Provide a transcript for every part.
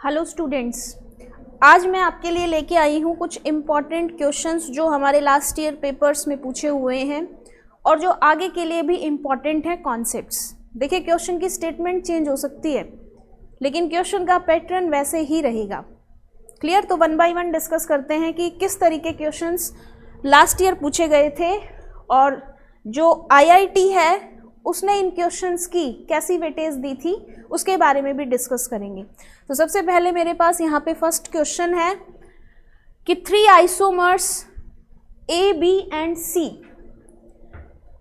Hello students, आज मैं आपके लिए लेके आई हूँ कुछ इम्पॉर्टेंट क्वेश्चंस जो हमारे लास्ट ईयर पेपर्स में पूछे हुए हैं और जो आगे के लिए भी इम्पॉर्टेंट हैं कॉन्सेप्ट्स। देखिए, क्वेश्चन की स्टेटमेंट चेंज हो सकती है लेकिन क्वेश्चन का पैटर्न वैसे ही रहेगा। क्लियर? तो वन बाय वन डिस्कस करते हैं कि किस तरीके क्वेश्चंस लास्ट ईयर पूछे गए थे और जो आईआईटी है उसने इन क्वेश्चंस की कैसी वेटेज दी थी उसके बारे में भी डिस्कस करेंगे। तो सबसे पहले मेरे पास यहाँ पे फर्स्ट क्वेश्चन है कि 3 isomers A, B and C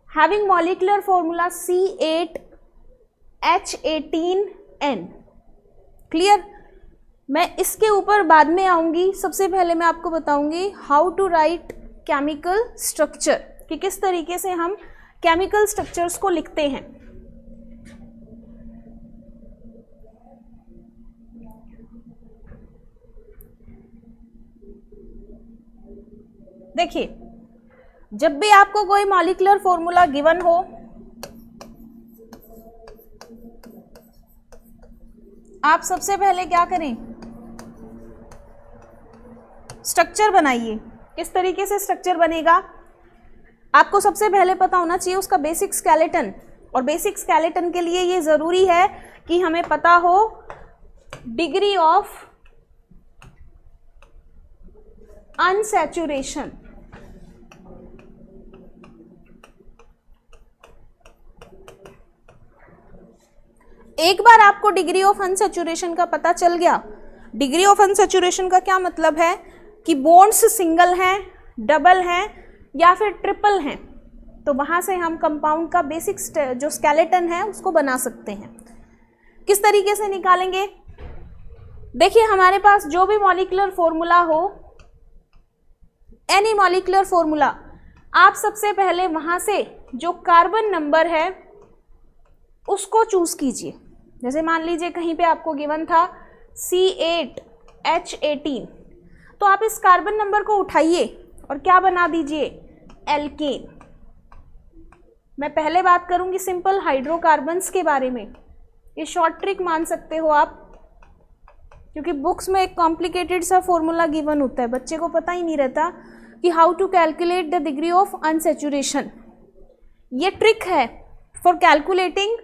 having molecular formula C8H18N। Clear? मैं इसके ऊपर बाद में आऊंगी। सबसे पहले मैं आपको बताऊंगी how to write chemical structure, कि किस तरीके से हम केमिकल स्ट्रक्चर्स को लिखते हैं। देखिए, जब भी आपको कोई मॉलिक्यूलर फॉर्मूला गिवन हो, आप सबसे पहले क्या करें? स्ट्रक्चर बनाइए। किस तरीके से स्ट्रक्चर बनेगा आपको सबसे पहले पता होना चाहिए, उसका बेसिक स्केलेटन। और बेसिक स्केलेटन के लिए ये जरूरी है कि हमें पता हो डिग्री ऑफ अनसैचुरेशन। एक बार आपको डिग्री ऑफ अनसैचुरेशन का पता चल गया, डिग्री ऑफ अनसैचुरेशन का क्या मतलब है कि बॉन्ड्स सिंगल हैं, डबल हैं या फिर ट्रिपल हैं, तो वहां से हम कंपाउंड का बेसिक जो स्केलेटन है उसको बना सकते हैं। किस तरीके से निकालेंगे? देखिए, हमारे पास जो भी मॉलिक्यूलर फॉर्मूला हो, एनी मॉलिक्यूलर फॉर्मूला, आप सबसे पहले वहां से जो कार्बन नंबर है उसको चूज कीजिए। जैसे मान लीजिए कहीं पे आपको गिवन था C8H18, तो आप इस कार्बन नंबर को उठाइए और क्या बना दीजिए? एल्केन। मैं पहले बात करूंगी सिंपल हाइड्रोकार्बन्स के बारे में। ये शॉर्ट ट्रिक मान सकते हो आप, क्योंकि बुक्स में एक कॉम्प्लिकेटेड सा फॉर्मूला गिवन होता है, बच्चे को पता ही नहीं रहता कि how to calculate the degree of unsaturation. ये ट्रिक है for calculating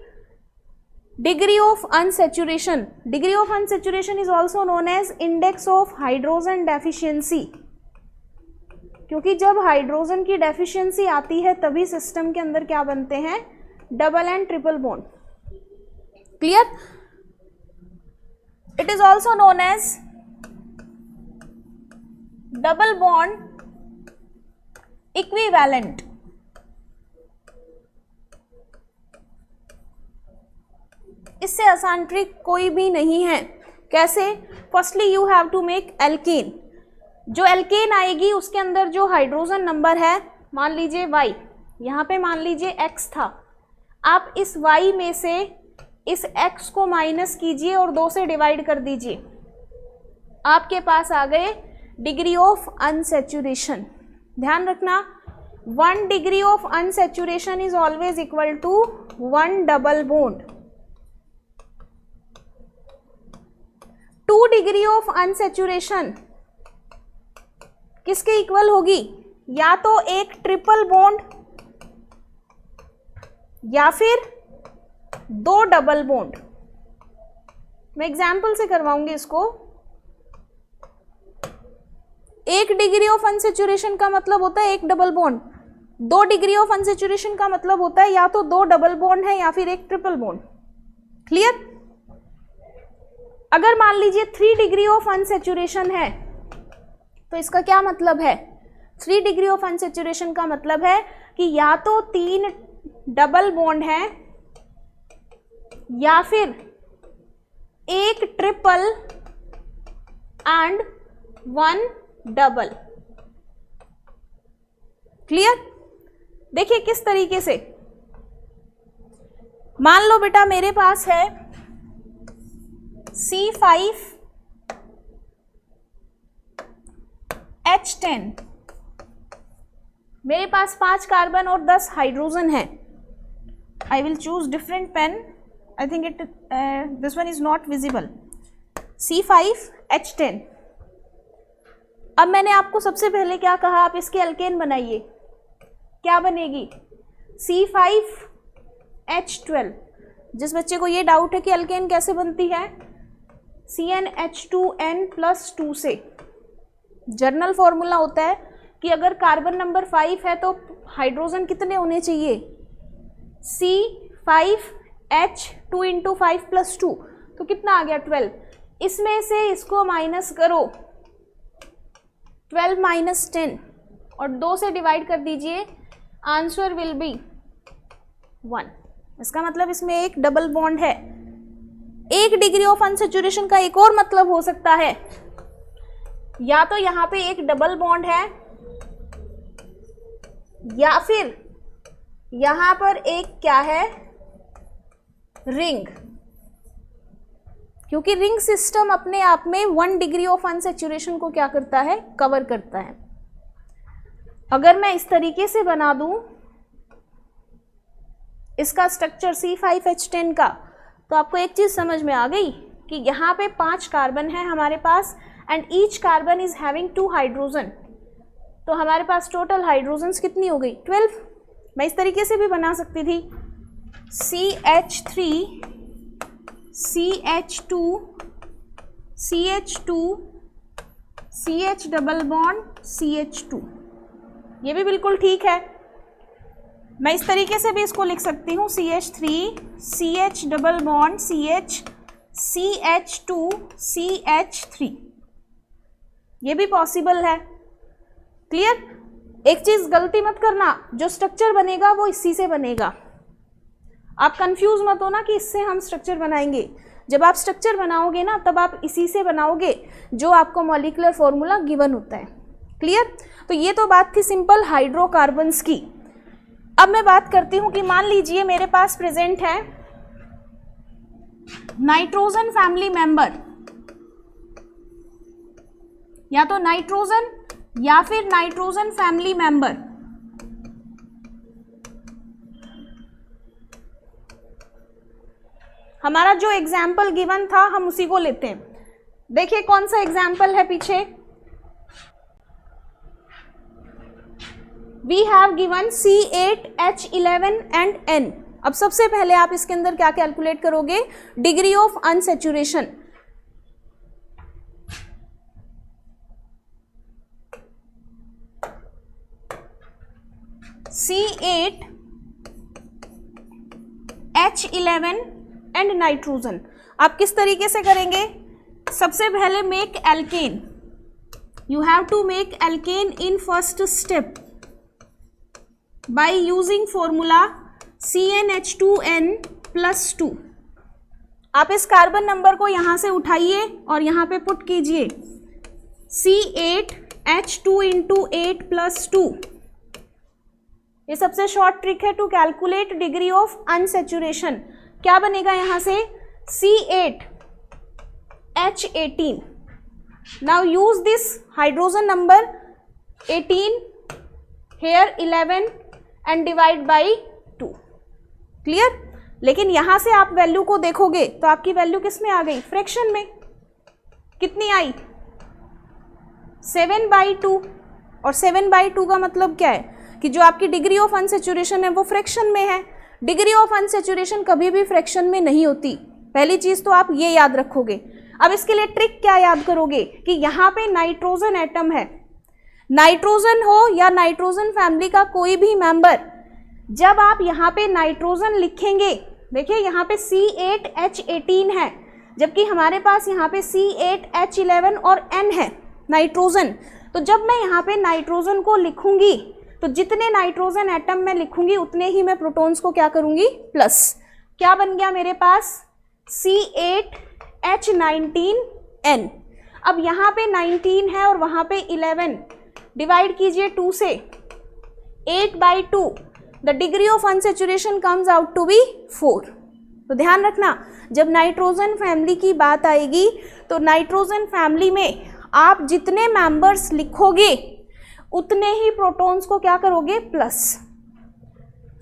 degree of unsaturation. Degree of unsaturation is also known as index of hydrogen deficiency, क्योंकि जब हाइड्रोजन की डेफिशिएंसी आती है तभी सिस्टम के अंदर क्या बनते हैं? Double and triple bond. Clear? It is also known as double bond equivalent. इससे आसान ट्रिक कोई भी नहीं है। कैसे? Firstly you have to make alkane. जो एल्केन आएगी उसके अंदर जो हाइड्रोजन नंबर है, मान लीजिए Y, यहाँ पे मान लीजिए X था, आप इस Y में से इस X को माइनस कीजिए और 2 से डिवाइड कर दीजिए, आपके पास आ गए डिग्री ऑफ अनसैचुरेशन। ध्यान रखना, 1 degree of unsaturation is always equal to 1 double bond. 2 degree of unsaturation किसके इक्वल होगी? या तो एक ट्रिपल बॉन्ड या फिर 2 डबल बॉन्ड। मैं एग्जाम्पल से करवाऊंगी इसको। 1 डिग्री ऑफ अनसैचुरेशन का मतलब होता है 1 double bond. 2 degree of unsaturation का मतलब होता है या तो 2 डबल बॉन्ड है या फिर एक ट्रिपल बॉन्ड। क्लियर? अगर मान लीजिए 3 डिग्री ऑफ अनसैचुरेशन है तो इसका क्या मतलब है? 3 डिग्री ऑफ अनसैचुरेशन का मतलब है कि या तो 3 डबल बॉन्ड है या फिर एक ट्रिपल एंड 1 डबल। क्लियर? देखिए किस तरीके से। मान लो बेटा मेरे पास है C5H10, मेरे पास 5 कार्बन और 10 हाइड्रोजन है। I will choose different pen. I think this one is not visible. C5H10। अब मैंने आपको सबसे पहले क्या कहा, आप इसके एल्केन बनाइए। क्या बनेगी? C5H12। जिस बच्चे को ये डाउट है कि एल्केन कैसे बनती है, CnH2n+2 से। जर्नल फॉर्मूला होता है कि अगर कार्बन नंबर 5 है तो हाइड्रोजन कितने होने चाहिए, C5H2 × 5 + 2, तो कितना आ गया 12। इसमें से इसको माइनस करो, 12 - 10 और 2 से डिवाइड कर दीजिए, आंसर विल बी 1। इसका मतलब इसमें एक डबल बॉन्ड है। 1 डिग्री ऑफ अनसैचुरेशन का एक और मतलब हो सकता है, या तो यहां पे एक डबल बॉन्ड है, या फिर यहां पर एक क्या है, रिंग। क्योंकि रिंग सिस्टम अपने आप में 1 डिग्री ऑफ अनसैचुरेशन को क्या करता है, कवर करता है। अगर मैं इस तरीके से बना दूं इसका स्ट्रक्चर C5H10 का, तो आपको एक चीज समझ में आ गई कि यहाँ पे 5 कार्बन है हमारे पास, and each carbon is having 2 hydrogen. तो हमारे पास टोटल हाइड्रोजन्स कितनी हो गई, 12। मैं इस तरीके से भी बना सकती थी, CH3 CH2 CH2 CH double bond CH2। ये भी बिल्कुल ठीक है। मैं इस तरीके से भी इसको लिख सकती हूँ, CH3 CH double bond CH CH2 CH3। ये भी पॉसिबल है। क्लियर? एक चीज गलती मत करना, जो स्ट्रक्चर बनेगा वो इसी से बनेगा। आप कंफ्यूज मत हो ना कि इससे हम स्ट्रक्चर बनाएंगे। जब आप स्ट्रक्चर बनाओगे ना, तब आप इसी से बनाओगे जो आपको मॉलिक्यूलर फॉर्मूला गिवन होता है। क्लियर? तो ये तो बात थी सिंपल हाइड्रोकार्बन्स की। अब मैं बात करती हूं कि मान लीजिए मेरे पास प्रेजेंट है नाइट्रोजन फैमिली मेंबर, या तो नाइट्रोजन या फिर नाइट्रोजन फैमिली मेंबर। हमारा जो एग्जाम्पल गिवन था हम उसी को लेते हैं। देखिए कौन सा एग्जाम्पल है पीछे, we have given C8H11 and N। अब सबसे पहले आप इसके अंदर क्या कैलकुलेट करोगे, degree of unsaturation. C8H11 and nitrogen. आप किस तरीके से करेंगे, सबसे पहले make alkane. You have to make alkane in first step by using formula CnH2n+2। आप इस कार्बन नंबर को यहां से उठाइए और यहां पे पुट कीजिए C8H2 × 8+2। ये सबसे शॉर्ट ट्रिक है to calculate degree of unsaturation. क्या बनेगा यहां से, C8H18। Now use this hydrogen number 18 here 11 and divide by 2। Clear? लेकिन यहां से आप वैल्यू को देखोगे तो आपकी वैल्यू किस में आ गई, फ्रैक्शन में। कितनी आई, 7/2। और 7/2 का मतलब क्या है कि जो आपकी डिग्री ऑफ अनसैचुरेशन है वो फ्रैक्शन में है। डिग्री ऑफ अनसैचुरेशन कभी भी फ्रैक्शन में नहीं होती, पहली चीज तो आप ये याद रखोगे। अब इसके लिए ट्रिक क्या याद करोगे कि यहाँ पे नाइट्रोजन एटम है, नाइट्रोजन हो या नाइट्रोजन फैमिली का कोई भी मेंबर, जब आप यहाँ पे नाइट्रोजन लिखेंगे, देखिए यहाँ पे C8H18 है, जबकि हमारे पास यहाँ पे C8H11 और N है नाइट्रोजन। तो जब मैं यहाँ पे नाइट्रोजन को लिखूंगी तो जितने नाइट्रोजन एटम मैं लिखूंगी उतने ही मैं प्रोटॉन्स को क्या करूंगी, प्लस। क्या बन गया मेरे पास, C8H19N। अब यहाँ पे 19 है और वहाँ पे 11, डिवाइड कीजिए 2 से, 8/2। The degree of unsaturation comes out to be 4। तो ध्यान रखना, जब नाइट्रोजन फैमिली की बात आएगी तो नाइट्रोजन फैमिली में आप जितने मेंबर्स लिखोगे उतने ही प्रोटॉन्स को क्या करोगे, प्लस।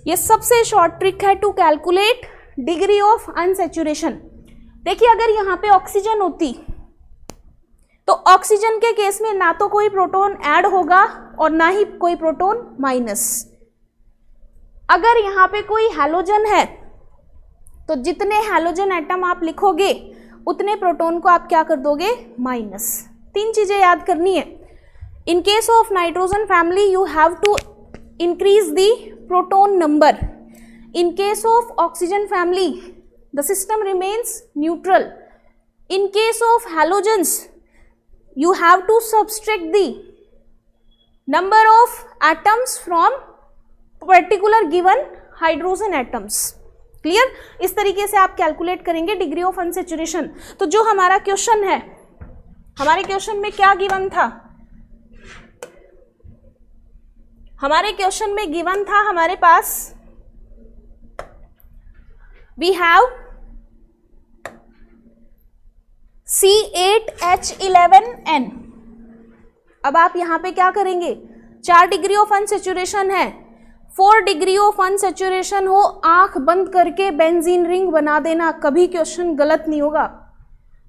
ये सबसे शॉर्ट ट्रिक है to calculate degree of unsaturation. देखिए अगर यहाँ पे ऑक्सीजन होती तो ऑक्सीजन के केस में ना तो कोई प्रोटॉन ऐड होगा और ना ही कोई प्रोटॉन माइनस। अगर यहाँ पे कोई हैलोजन है तो जितने हैलोजन एटम आप लिखोगे उतने प्रोटॉन को आप क्या कर दोगे, माइनस। 3 चीजें याद करनी है। In case of nitrogen family you have to increase the proton number. In case of oxygen family the system remains neutral. In case of halogens you have to subtract the number of atoms from particular given hydrogen atoms. Clear? इस तरीके से आप calculate करेंगे degree of unsaturation. तो जो हमारा question है, हमारे क्वेश्चन में क्या गिवन था? हमारे क्वेश्चन में गिवन था हमारे पास we have C8H11N। अब आप यहां पे क्या करेंगे, 4 डिग्री ऑफ अनसेचुरेशन है, 4 डिग्री ऑफ अनसेचुरेशन हो, आंख बंद करके बेंजीन रिंग बना देना, कभी क्वेश्चन गलत नहीं होगा।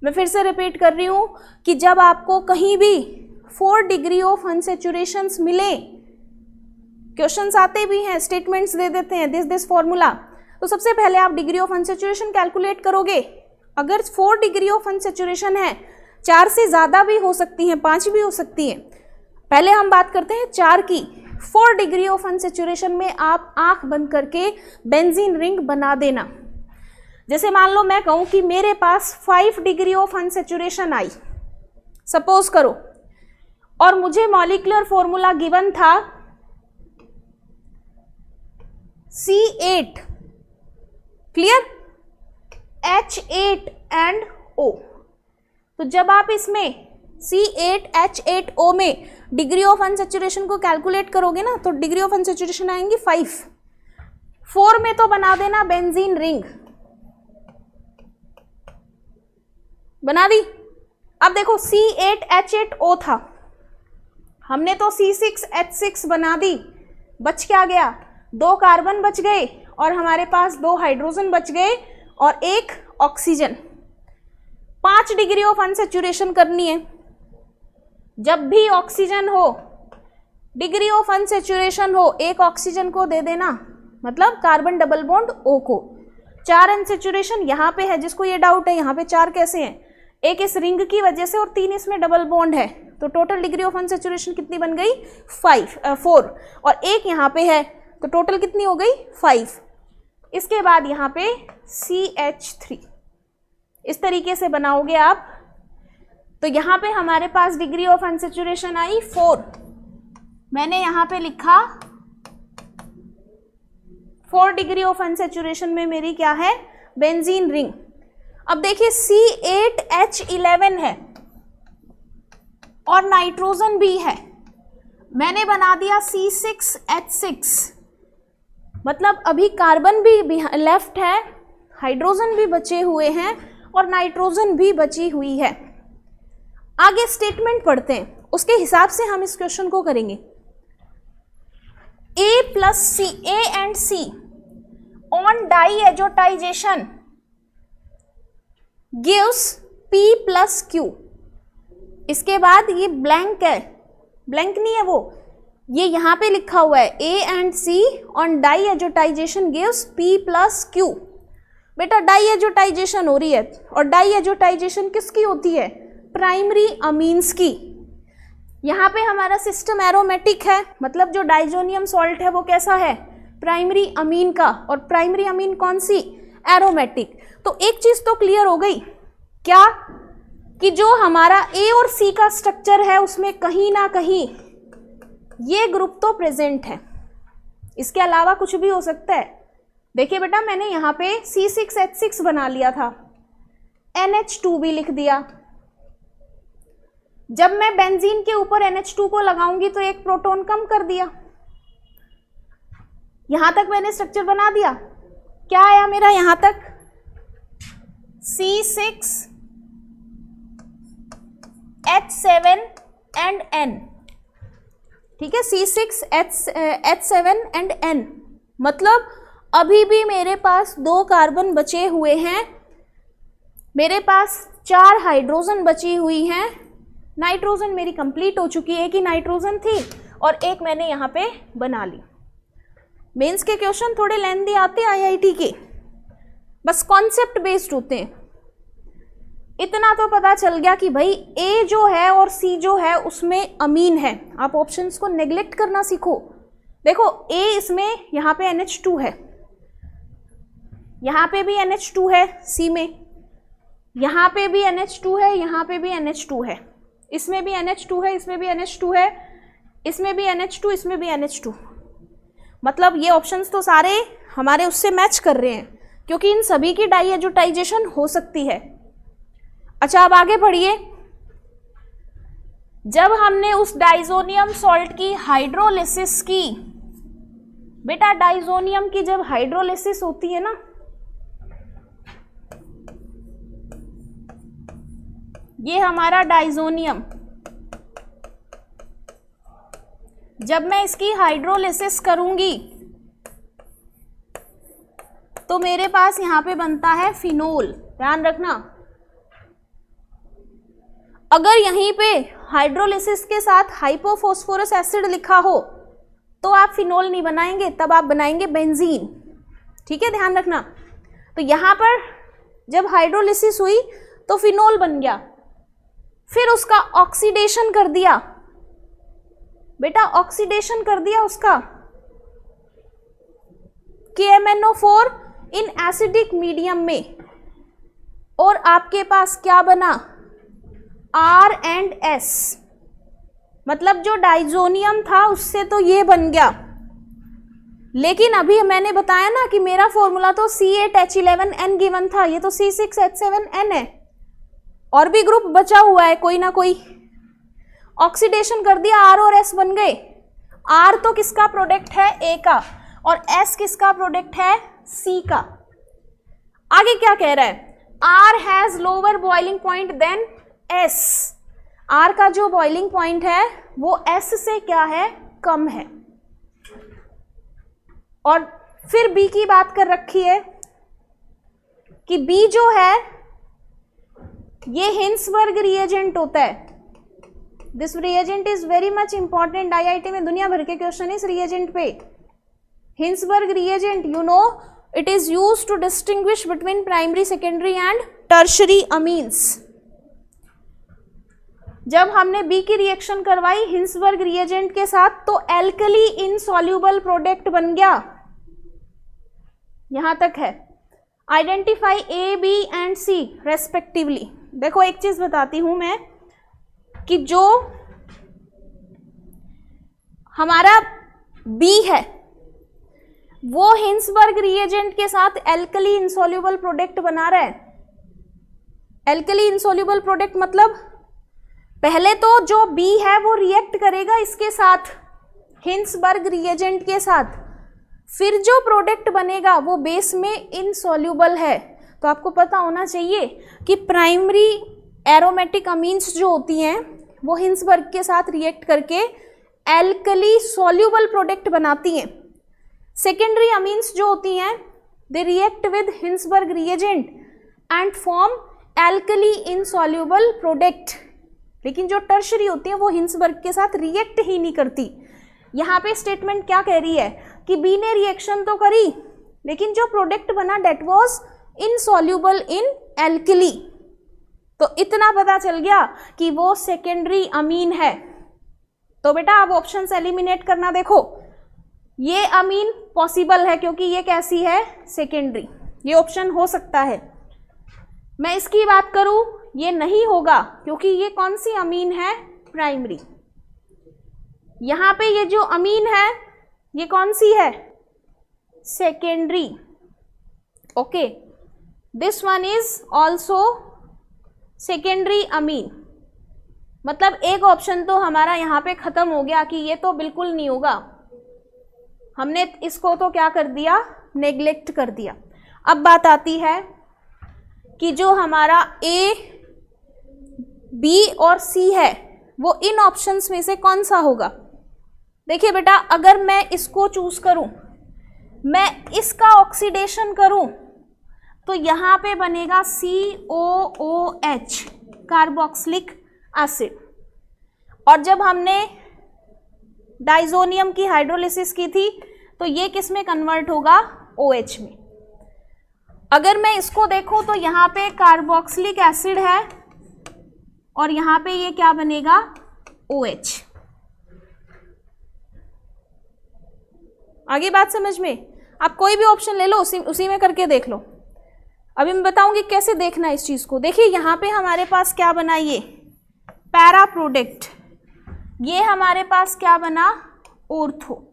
मैं फिर से रिपीट कर रही हूं कि जब आपको कहीं भी 4 डिग्री ऑफ अनसेचुरेशन मिले, क्वेश्चंस आते भी हैं, स्टेटमेंट्स दे देते हैं दिस फॉर्मूला, तो सबसे पहले आप डिग्री ऑफ अनसेचुरेशन कैलकुलेट करोगे। अगर 4 डिग्री ऑफ अनसेचुरेशन है, 4 से ज़्यादा भी हो सकती हैं, 5 भी हो सकती हैं, पहले हम बात करते हैं 4 की। 4 डिग्री ऑफ अनसेचुरेशन में आप आंख बंद करके बेंजीन रिंग बना देना। जैसे मान लो मैं कहूँ कि मेरे पास 5 degree of unsaturation I, suppose करो, और मुझे मॉलिक्यूलर फॉर्मूला गिवन था C8, clear, H8 and O। तो जब आप इसमें C8H8O में डिग्री ऑफ अनसेचुरेशन को कैलकुलेट करोगे ना, तो डिग्री ऑफ अनसेचुरेशन आएंगी 5। 4 में तो बना देना बेंजीन रिंग, बना दी। अब देखो C8H8O था, हमने तो C6H6 बना दी, बच क्या गया, 2 कार्बन बच गए और हमारे पास 2 हाइड्रोजन बच गए और 1 ऑक्सीजन। 5 डिग्री ऑफ अनसेचुरेशन करनी है। जब भी ऑक्सीजन हो, डिग्री ऑफ अनसेचुरेशन हो, 1 ऑक्सीजन को दे देना, मतलब कार्बन डबल बॉन्ड O को। 4 अनसेचुरेशन यहाँ पे है, जिसको ये डाउट है यहाँ पे 4 कैसे हैं, 1 इस रिंग की वजह से और 3 इसमें डबल बॉन्ड है, तो टोटल डिग्री ऑफ अनसेचुरेशन कितनी बन गई, 4, और 1 यहाँ पे है, तो टोटल कितनी हो गई, 5। इसके बाद यहाँ पे CH3 इस तरीके से बनाओगे आप, तो यहाँ पे हमारे पास डिग्री ऑफ अनसेचुरेशन आई 4। मैंने यहाँ पे लिखा 4 डिग्री ऑफ अनसेचुरेशन में मेरी क्या है, बेंजीन रिंग। अब देखिए C8H11 है और नाइट्रोजन भी है, मैंने बना दिया C6H6, मतलब अभी कार्बन भी लेफ्ट है, हाइड्रोजन भी बचे हुए हैं और नाइट्रोजन भी बची हुई है। आगे स्टेटमेंट पढ़ते हैं, उसके हिसाब से हम इस क्वेश्चन को करेंगे। A and C on diazotization gives P plus Q। इसके बाद ये ब्लैंक है, ब्लैंक नहीं है वो, ये यहाँ पे लिखा हुआ है A and C on diazotization gives P plus Q। बेटा डाइएजोटाइजेशन हो रही है, और डाइएजोटाइजेशन किसकी होती है, प्राइमरी अमीन्स की। यहाँ पे हमारा सिस्टम एरोमेटिक है, मतलब जो डाइजोनियम सॉल्ट है वो कैसा है, प्राइमरी अमीन का, और प्राइमरी अमीन कौन सी, एरोमेटिक। तो एक चीज तो क्लियर हो गई, क्या, कि जो हमारा A और C का स्ट्रक्चर है उसमें कहीं ना कहीं ये ग्रुप तो प्रेजेंट है, इसके अलावा कुछ भी हो सकता है। देखिए बेटा, मैंने यहाँ पे C6H6 बना लिया था, NH2 भी लिख दिया। जब मैं बेंजीन के ऊपर NH2 को लगाऊंगी तो 1 प्रोटॉन कम कर दिया। यहां तक मैंने स्ट्रक्चर बना दिया, क्या आया मेरा यहां तक, C6H7 एंड N, ठीक है, C6H7 एंड N, मतलब अभी भी मेरे पास 2 कार्बन बचे हुए हैं, मेरे पास 4 हाइड्रोजन बची हुई हैं, नाइट्रोजन मेरी कंप्लीट हो चुकी है, एक ही नाइट्रोजन थी और एक मैंने यहाँ पे बना ली। मेंस के क्वेश्चन थोड़े लेंथी आते हैं आईआईटी के, बस कॉन्सेप्ट बेस्ड होते हैं। इतना तो पता चल गया कि भाई ए जो है और सी जो है उसमें अमीन है। आप ऑप्शंस को नेग्लेक्ट करना सीखो। देखो ए इसमें यहाँ पे NH2 है, यहाँ पे भी NH2 है सी में, यहाँ पे भी NH2 है, यहाँ पे भी NH2 है, इसमें भी NH2 है, इसमें भी NH2 है, इसमें भी NH2, इसमें भी NH2। मतलब ये ऑप्शंस तो सारे हमारे उससे मैच कर रहे हैं क्योंकि इन सभी की डाइएजोटाइजेशन हो सकती है। अच्छा अब आगे बढ़िए। जब हमने उस डाइजोनियम सॉल्ट की हाइड्रोलिसिस की, बेटा डाइजोनियम की जब हाइड्रोलिसिस होती है ना, ये हमारा डाइजोनियम, जब मैं इसकी हाइड्रोलिसिस करूंगी तो मेरे पास यहां पे बनता है फिनोल। ध्यान रखना, अगर यहीं पे हाइड्रोलिसिस के साथ हाइपोफॉस्फोरस एसिड लिखा हो तो आप फिनोल नहीं बनाएंगे, तब आप बनाएंगे बेंजीन। ठीक है, ध्यान रखना। तो यहां पर जब हाइड्रोलिसिस हुई तो फिनोल बन गया, फिर उसका ऑक्सीडेशन कर दिया, बेटा ऑक्सीडेशन कर दिया उसका KMnO4 इन एसिडिक मीडियम में, और आपके पास क्या बना, R&S। मतलब जो डाइजोनियम था उससे तो ये बन गया, लेकिन अभी मैंने बताया ना कि मेरा फॉर्मूला तो C8H11N गिवन था, ये तो C6H7N है, और भी ग्रुप बचा हुआ है कोई ना कोई। ऑक्सीडेशन कर दिया, R और S बन गए। R तो किसका प्रोडक्ट है, A का, और S किसका प्रोडक्ट है, C का। आगे क्या कह रहा है, R has lower boiling point than S। R का जो बॉइलिंग पॉइंट है वो S से क्या है, कम है। और फिर B की बात कर रखी है कि B जो है ये हिंसबर्ग रिएजेंट होता है। This reagent is very much important, IIT में दुनिया भर के क्वेश्चन इस रिएजेंट पे। Hinsberg reagent, you know, it is used to distinguish between primary, secondary and tertiary amines. जब हमने बी की रिएक्शन करवाई हिंसबर्ग रिएजेंट के साथ तो एल्कली इनसॉल्यूबल प्रोडक्ट बन गया। यहां तक है। Identify A, B and C respectively. देखो एक चीज बताती हूं मैं कि जो हमारा बी है वो हिंसबर्ग रिएजेंट के साथ एल्कली इनसॉल्यूबल प्रोडक्ट बना रहा है। एल्कली इनसॉल्यूबल प्रोडक्ट मतलब पहले तो जो बी है वो रिएक्ट करेगा इसके साथ, हिंसबर्ग रिएजेंट के साथ, फिर जो प्रोडक्ट बनेगा वो बेस में इनसॉल्यूबल है। तो आपको पता होना चाहिए कि प्राइमरी एरोमेटिक अमीन्स जो होती हैं वो हिंसबर्ग के साथ रिएक्ट करके एल्कली सॉल्यूबल प्रोडक्ट बनाती हैं। सेकेंडरी अमीन्स जो होती हैं they react with Hinsberg reagent and form alkali insoluble product. लेकिन जो टर्शरी होती है वो हिंसबर्ग के साथ रिएक्ट ही नहीं करती। यहाँ पे स्टेटमेंट क्या कह रही है कि बी ने रिएक्शन तो करी लेकिन जो प्रोडक्ट बना that was insoluble in alkali. तो इतना पता चल गया कि वो सेकेंडरी अमीन है। तो बेटा अब ऑप्शंस एलिमिनेट करना। देखो ये अमीन पॉसिबल है क्योंकि ये कैसी है, सेकेंडरी, ये ऑप्शन हो सकता है। मैं इसकी बात करूं ये नहीं होगा क्योंकि ये कौन सी अमीन है, प्राइमरी। यहां पे ये जो अमीन है ये कौन सी है, secondary. Okay, this one is also secondary amine. मतलब एक ऑप्शन तो हमारा यहाँ पे खत्म हो गया कि ये तो बिल्कुल नहीं होगा, हमने इसको तो क्या कर दिया, नेग्लेक्ट कर दिया। अब बात आती है कि जो हमारा ए, बी और सी है वो इन ऑप्शंस में से कौन सा होगा। देखिए बेटा अगर मैं इसको चूज करूं, मैं इसका ऑक्सीडेशन करूं तो यहां पे बनेगा COOH, कार्बोक्सिलिक एसिड। और जब हमने डाइजोनियम की हाइड्रोलिसिस की थी तो ये किस में कन्वर्ट होगा, OH में। अगर मैं इसको देखूं तो यहाँ पे कार्बोक्सिलिक एसिड है और यहाँ पे ये क्या बनेगा, OH। आगे बात समझ में? आप कोई भी ऑप्शन ले लो, उसी में करके देख लो। अभी मैं बताऊंगी कैसे देखना है इस चीज को। देखिए यहाँ पे हमारे पास क्या बना, ये पैरा प्रोडक्ट, ये हमारे पास क्या बना, ऑर्थो।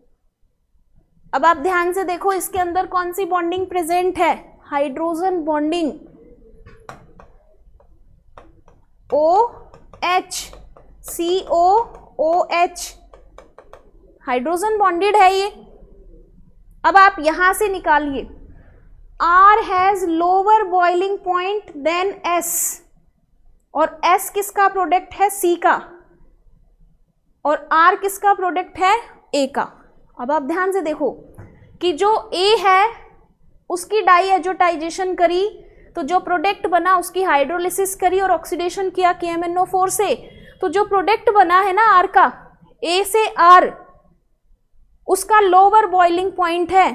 अब आप ध्यान से देखो इसके अंदर कौन सी बॉन्डिंग प्रेजेंट है, hydrogen bonding, OH, COOH, hydrogen bonded है ये। अब आप यहां से निकालिए, R has lower boiling point than S, और S किसका प्रोडक्ट है, C का, और R किसका प्रोडक्ट है, A का। अब आप ध्यान से देखो कि जो A है उसकी डाईएजोटाइजेशन करी तो जो प्रोडक्ट बना उसकी हाइड्रोलिसिस करी और ऑक्सीडेशन किया KMnO4 से, तो जो प्रोडक्ट बना है ना R का, A से R, उसका लोअर बॉइलिंग पॉइंट है।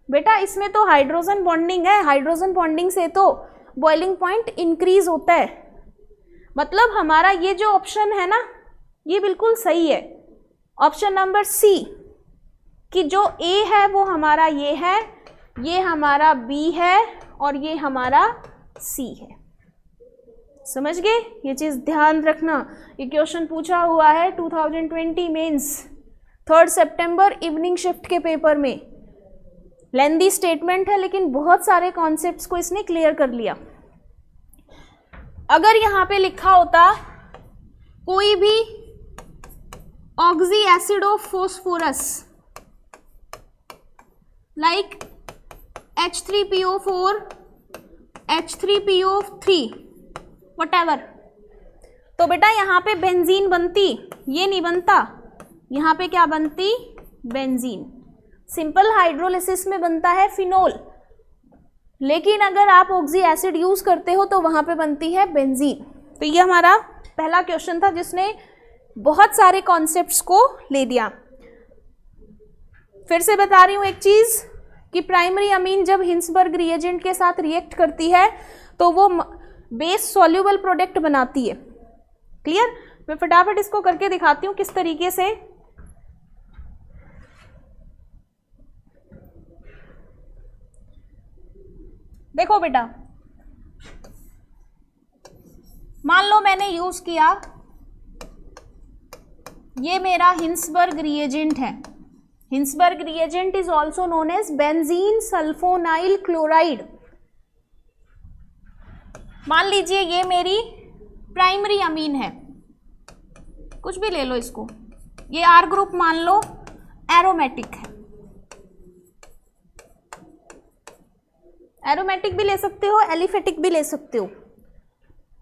बेटा इसमें तो हाइड्रोजन बॉन्डिंग है, हाइड्रोजन बॉन्डिंग से तो बॉइलिंग पॉइंट इंक्रीज होता है। मतलब हमारा ये जो ऑप्शन है ना ये बिल्कुल सही है, ऑप्शन नंबर C, कि जो A है वो हमारा ये है, ये हमारा B है और ये हमारा C है। समझ गए? ये चीज ध्यान रखना, ये क्वेश्चन पूछा हुआ है 2020 मेंस 3 सितंबर इवनिंग शिफ्ट के पेपर में। लेंदी स्टेटमेंट है लेकिन बहुत सारे कॉन्सेप्ट्स को इसने क्लियर कर लिया। अगर यहां पे लिखा होता कोई भी oxy acid of phosphorus like H3PO4, H3PO3 whatever, तो बेटा यहाँ पे बेंजीन बनती, ये नहीं बनता। यहाँ पे क्या बनती, बेंजीन। सिंपल हाइड्रोलिसिस में बनता है फिनोल, लेकिन अगर आप ऑक्सी एसिड यूज करते हो तो वहां पे बनती है बेंजीन। तो ये हमारा पहला क्वेश्चन था जिसने बहुत सारे कॉन्सेप्ट्स को ले दिया। फिर से बता रही हूं एक चीज कि प्राइमरी अमीन जब हिंसबर्ग रिएजेंट के साथ रिएक्ट करती है तो वो बेस सॉल्यूबल प्रोडक्ट बनाती है। क्लियर? मैं फटाफट इसको करके दिखाती हूं किस तरीके से। देखो बेटा, मान लो मैंने यूज किया, ये मेरा हिंसबर्ग रिएजेंट है। Hinsberg reagent is also known as benzene sulfonyl chloride. मान लीजिए ये मेरी प्राइमरी अमीन है, कुछ भी ले लो इसको, ये R ग्रुप मान लो, एरोमेटिक है। एरोमेटिक भी ले सकते हो, एलिफेटिक भी ले सकते हो।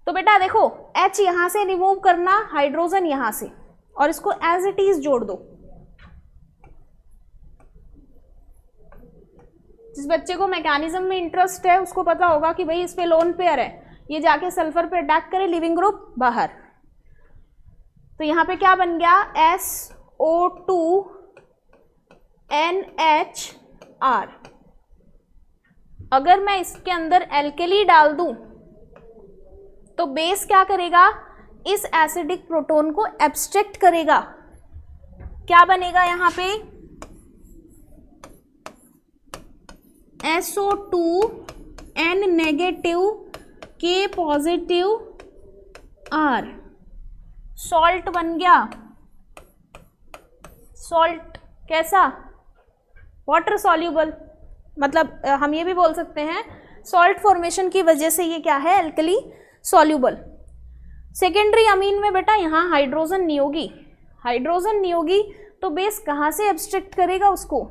तो बेटा देखो H यहां से रिमूव करना, हाइड्रोजन यहां से, और इसको एज इट इज जोड़ दो। जिस बच्चे को मैकेनिज्म में इंटरेस्ट है उसको पता होगा कि भाई इस पे लोन पेयर है, ये जाके सल्फर पे अटैक करे, लिविंग ग्रुप बाहर। तो यहाँ पे क्या बन गया, SO2NHR। अगर मैं इसके अंदर एल्केली डाल दूं तो बेस क्या करेगा, इस एसिडिक प्रोटोन को एब्स्ट्रैक्ट करेगा। क्या बनेगा यहाँ पे, SO2N negative K positive R, salt बन गया। सॉल्ट कैसा, वाटर सॉल्यूबल, मतलब हम ये भी बोल सकते हैं सॉल्ट फॉर्मेशन की वजह से ये क्या है, एल्कली सॉल्यूबल। सेकेंडरी अमीन में बेटा यहाँ हाइड्रोजन नहीं होगी, हाइड्रोजन नहीं होगी तो बेस कहाँ से एब्स्ट्रैक्ट करेगा उसको।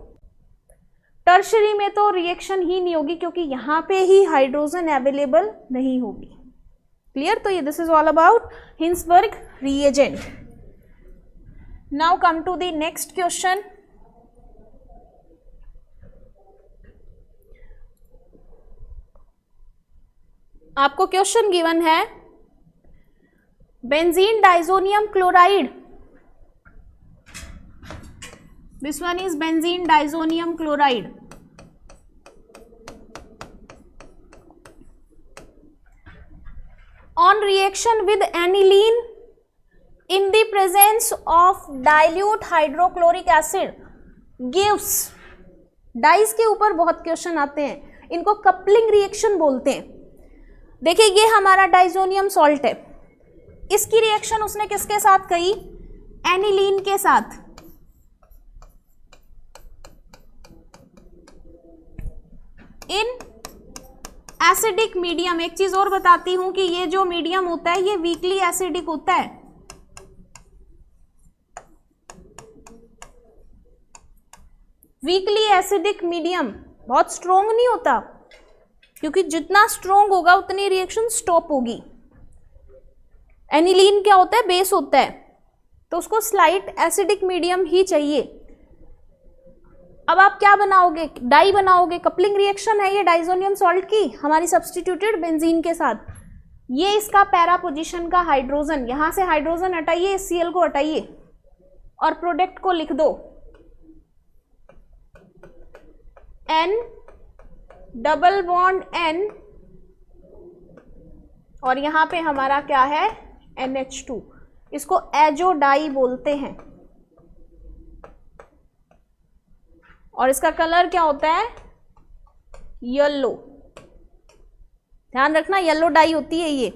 टर्शरी में तो रिएक्शन ही नहीं होगी क्योंकि यहाँ पे ही हाइड्रोजन अवेलेबल नहीं होगी। क्लियर? तो ये this is all about Hinsberg reagent. Now come to the next question. आपको क्वेश्चन गिवन है benzene diazonium chloride this one is benzene diazonium chloride. On reaction with aniline in the presence of dilute hydrochloric acid gives. Dice के ऊपर बहुत question आते हैं, इनको coupling reaction बोलते हैं. देखिए ये हमारा डाइजोनियम सॉल्ट है, इसकी रिएक्शन उसने किसके साथ कही? एनिलीन के साथ. In acidic medium. एक चीज और बताती हूं कि ये जो मीडियम होता है ये वीकली एसिडिक होता है. वीकली एसिडिक मीडियम बहुत स्ट्रोंग नहीं होता, क्योंकि जितना स्ट्रोंग होगा उतनी रिएक्शन स्टॉप होगी. एनिलीन क्या होता है? बेस होता है, तो उसको स्लाइट एसिडिक मीडियम ही चाहिए. अब आप क्या बनाओगे? डाई बनाओगे. कपलिंग रिएक्शन है ये डाइजोनियम सॉल्ट की हमारी सब्स्टिट्यूटेड बेंजीन के साथ. ये इसका पैरा पोजीशन का हाइड्रोजन, यहां से हाइड्रोजन हटाइए, इस Cl को हटाइए और प्रोडक्ट को लिख दो. N डबल बॉन्ड N और यहां पे हमारा क्या है? NH2. इसको एजो डाई बोलते हैं. और इसका कलर क्या होता है? येलो. ध्यान रखना येलो डाई होती है ये.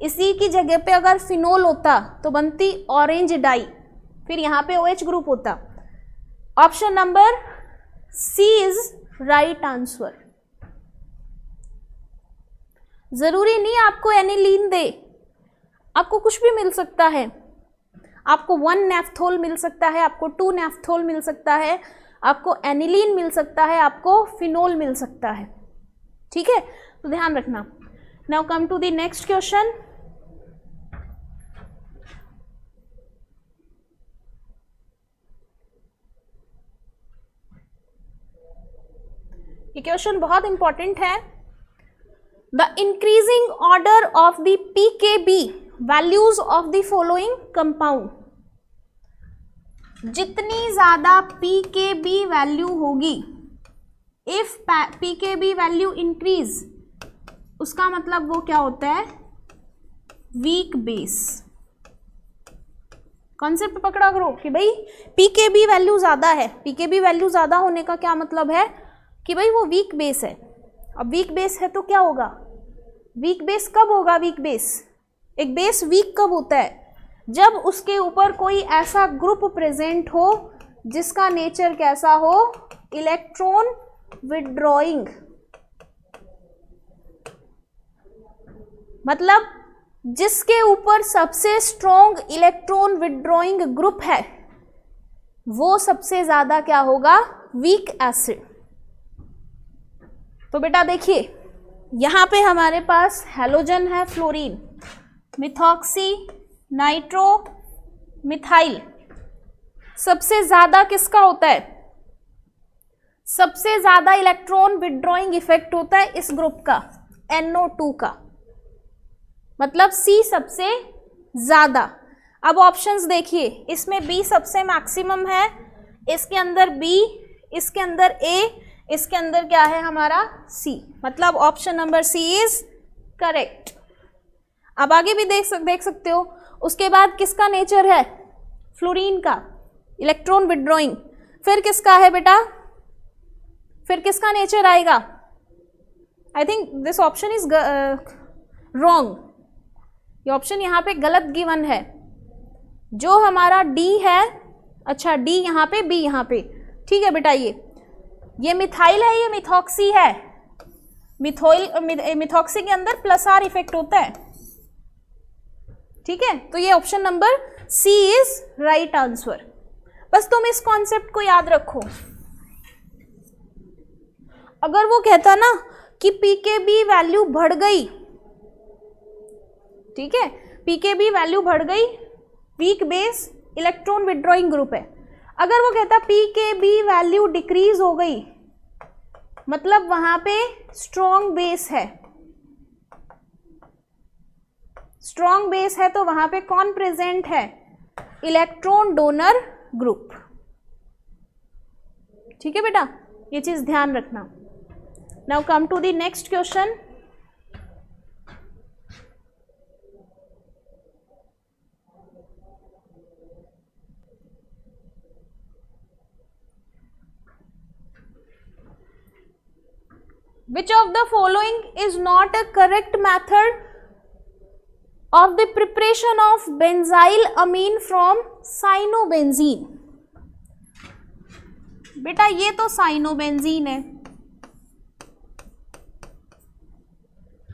इसी की जगह पे अगर फिनोल होता तो बनती ऑरेंज डाई, फिर यहां पे OH ग्रुप होता. Option number C is right answer. जरूरी नहीं आपको एनिलीन दे, आपको कुछ भी मिल सकता है. आपको 1 नेफ्थोल मिल सकता है, आपको 2 नेफ्थोल मिल सकता है, आपको एनिलीन मिल सकता है, आपको फिनोल मिल सकता है. ठीक है, तो ध्यान रखना. Now come to the next question. ये क्वेश्चन बहुत इंपॉर्टेंट है. The increasing order of the pKb values of the following compound. जितनी ज्यादा pKb वैल्यू होगी, इफ pKb वैल्यू इंक्रीज, उसका मतलब वो क्या होता है? Weak base. कॉन्सेप्ट पकड़ा करो कि भाई pKb वैल्यू ज्यादा है. pKb वैल्यू ज्यादा होने का क्या मतलब है? कि भाई वो वीक बेस है. अब वीक बेस है तो क्या होगा? वीक बेस कब होगा? वीक बेस, एक बेस वीक कब होता है? जब उसके ऊपर कोई ऐसा ग्रुप प्रेजेंट हो जिसका नेचर कैसा हो? Electron withdrawing. मतलब जिसके ऊपर सबसे स्ट्रॉन्ग इलेक्ट्रॉन विड्रॉइंग ग्रुप है वो सबसे ज्यादा क्या होगा? Weak acid. तो बेटा देखिए यहां पे हमारे पास हैलोजन है, फ्लोरीन, मिथॉक्सी, नाइट्रो, मिथाइल. सबसे ज्यादा किसका होता है? सबसे ज्यादा इलेक्ट्रॉन विड्रॉइंग इफेक्ट होता है इस ग्रुप का, NO2 का. मतलब C सबसे ज्यादा. अब ऑप्शंस देखिए, इसमें B सबसे मैक्सिमम है, इसके अंदर B, इसके अंदर A, इसके अंदर क्या है हमारा? C. मतलब option number C is correct. अब आगे भी देख सकते हो. उसके बाद किसका नेचर है? फ्लोरीन का, इलेक्ट्रॉन विड्रॉइंग. फिर किसका है बेटा? फिर किसका नेचर आएगा? I think this option is wrong. ये ऑप्शन यहाँ पे गलत गिवन है. जो हमारा D है, अच्छा D यहाँ पे, B यहाँ पे. ठीक है बेटा, ये मिथाइल है, ये मिथॉक्सी है. मिथॉक्सी के अंदर +R इफेक्ट होता है. ठीक है, तो ये option number C is right answer. बस तुम इस कॉन्सेप्ट को याद रखो. अगर वो कहता ना कि pKb वैल्यू बढ़ गई, ठीक है, pKb वैल्यू बढ़ गई, weak base electron withdrawing group है. अगर वो कहता pKb वैल्यू डिक्रीज हो गई, मतलब वहां पे स्ट्रॉन्ग बेस है. स्ट्रॉन्ग बेस है तो वहां पे कौन प्रेजेंट है? Electron donor group. ठीक है बेटा, ये चीज ध्यान रखना। Now come to the next question. Which of the following is not a correct method of the preparation of benzyl amine from cyanobenzene? बेटा ये तो साइनोबेंजीन है,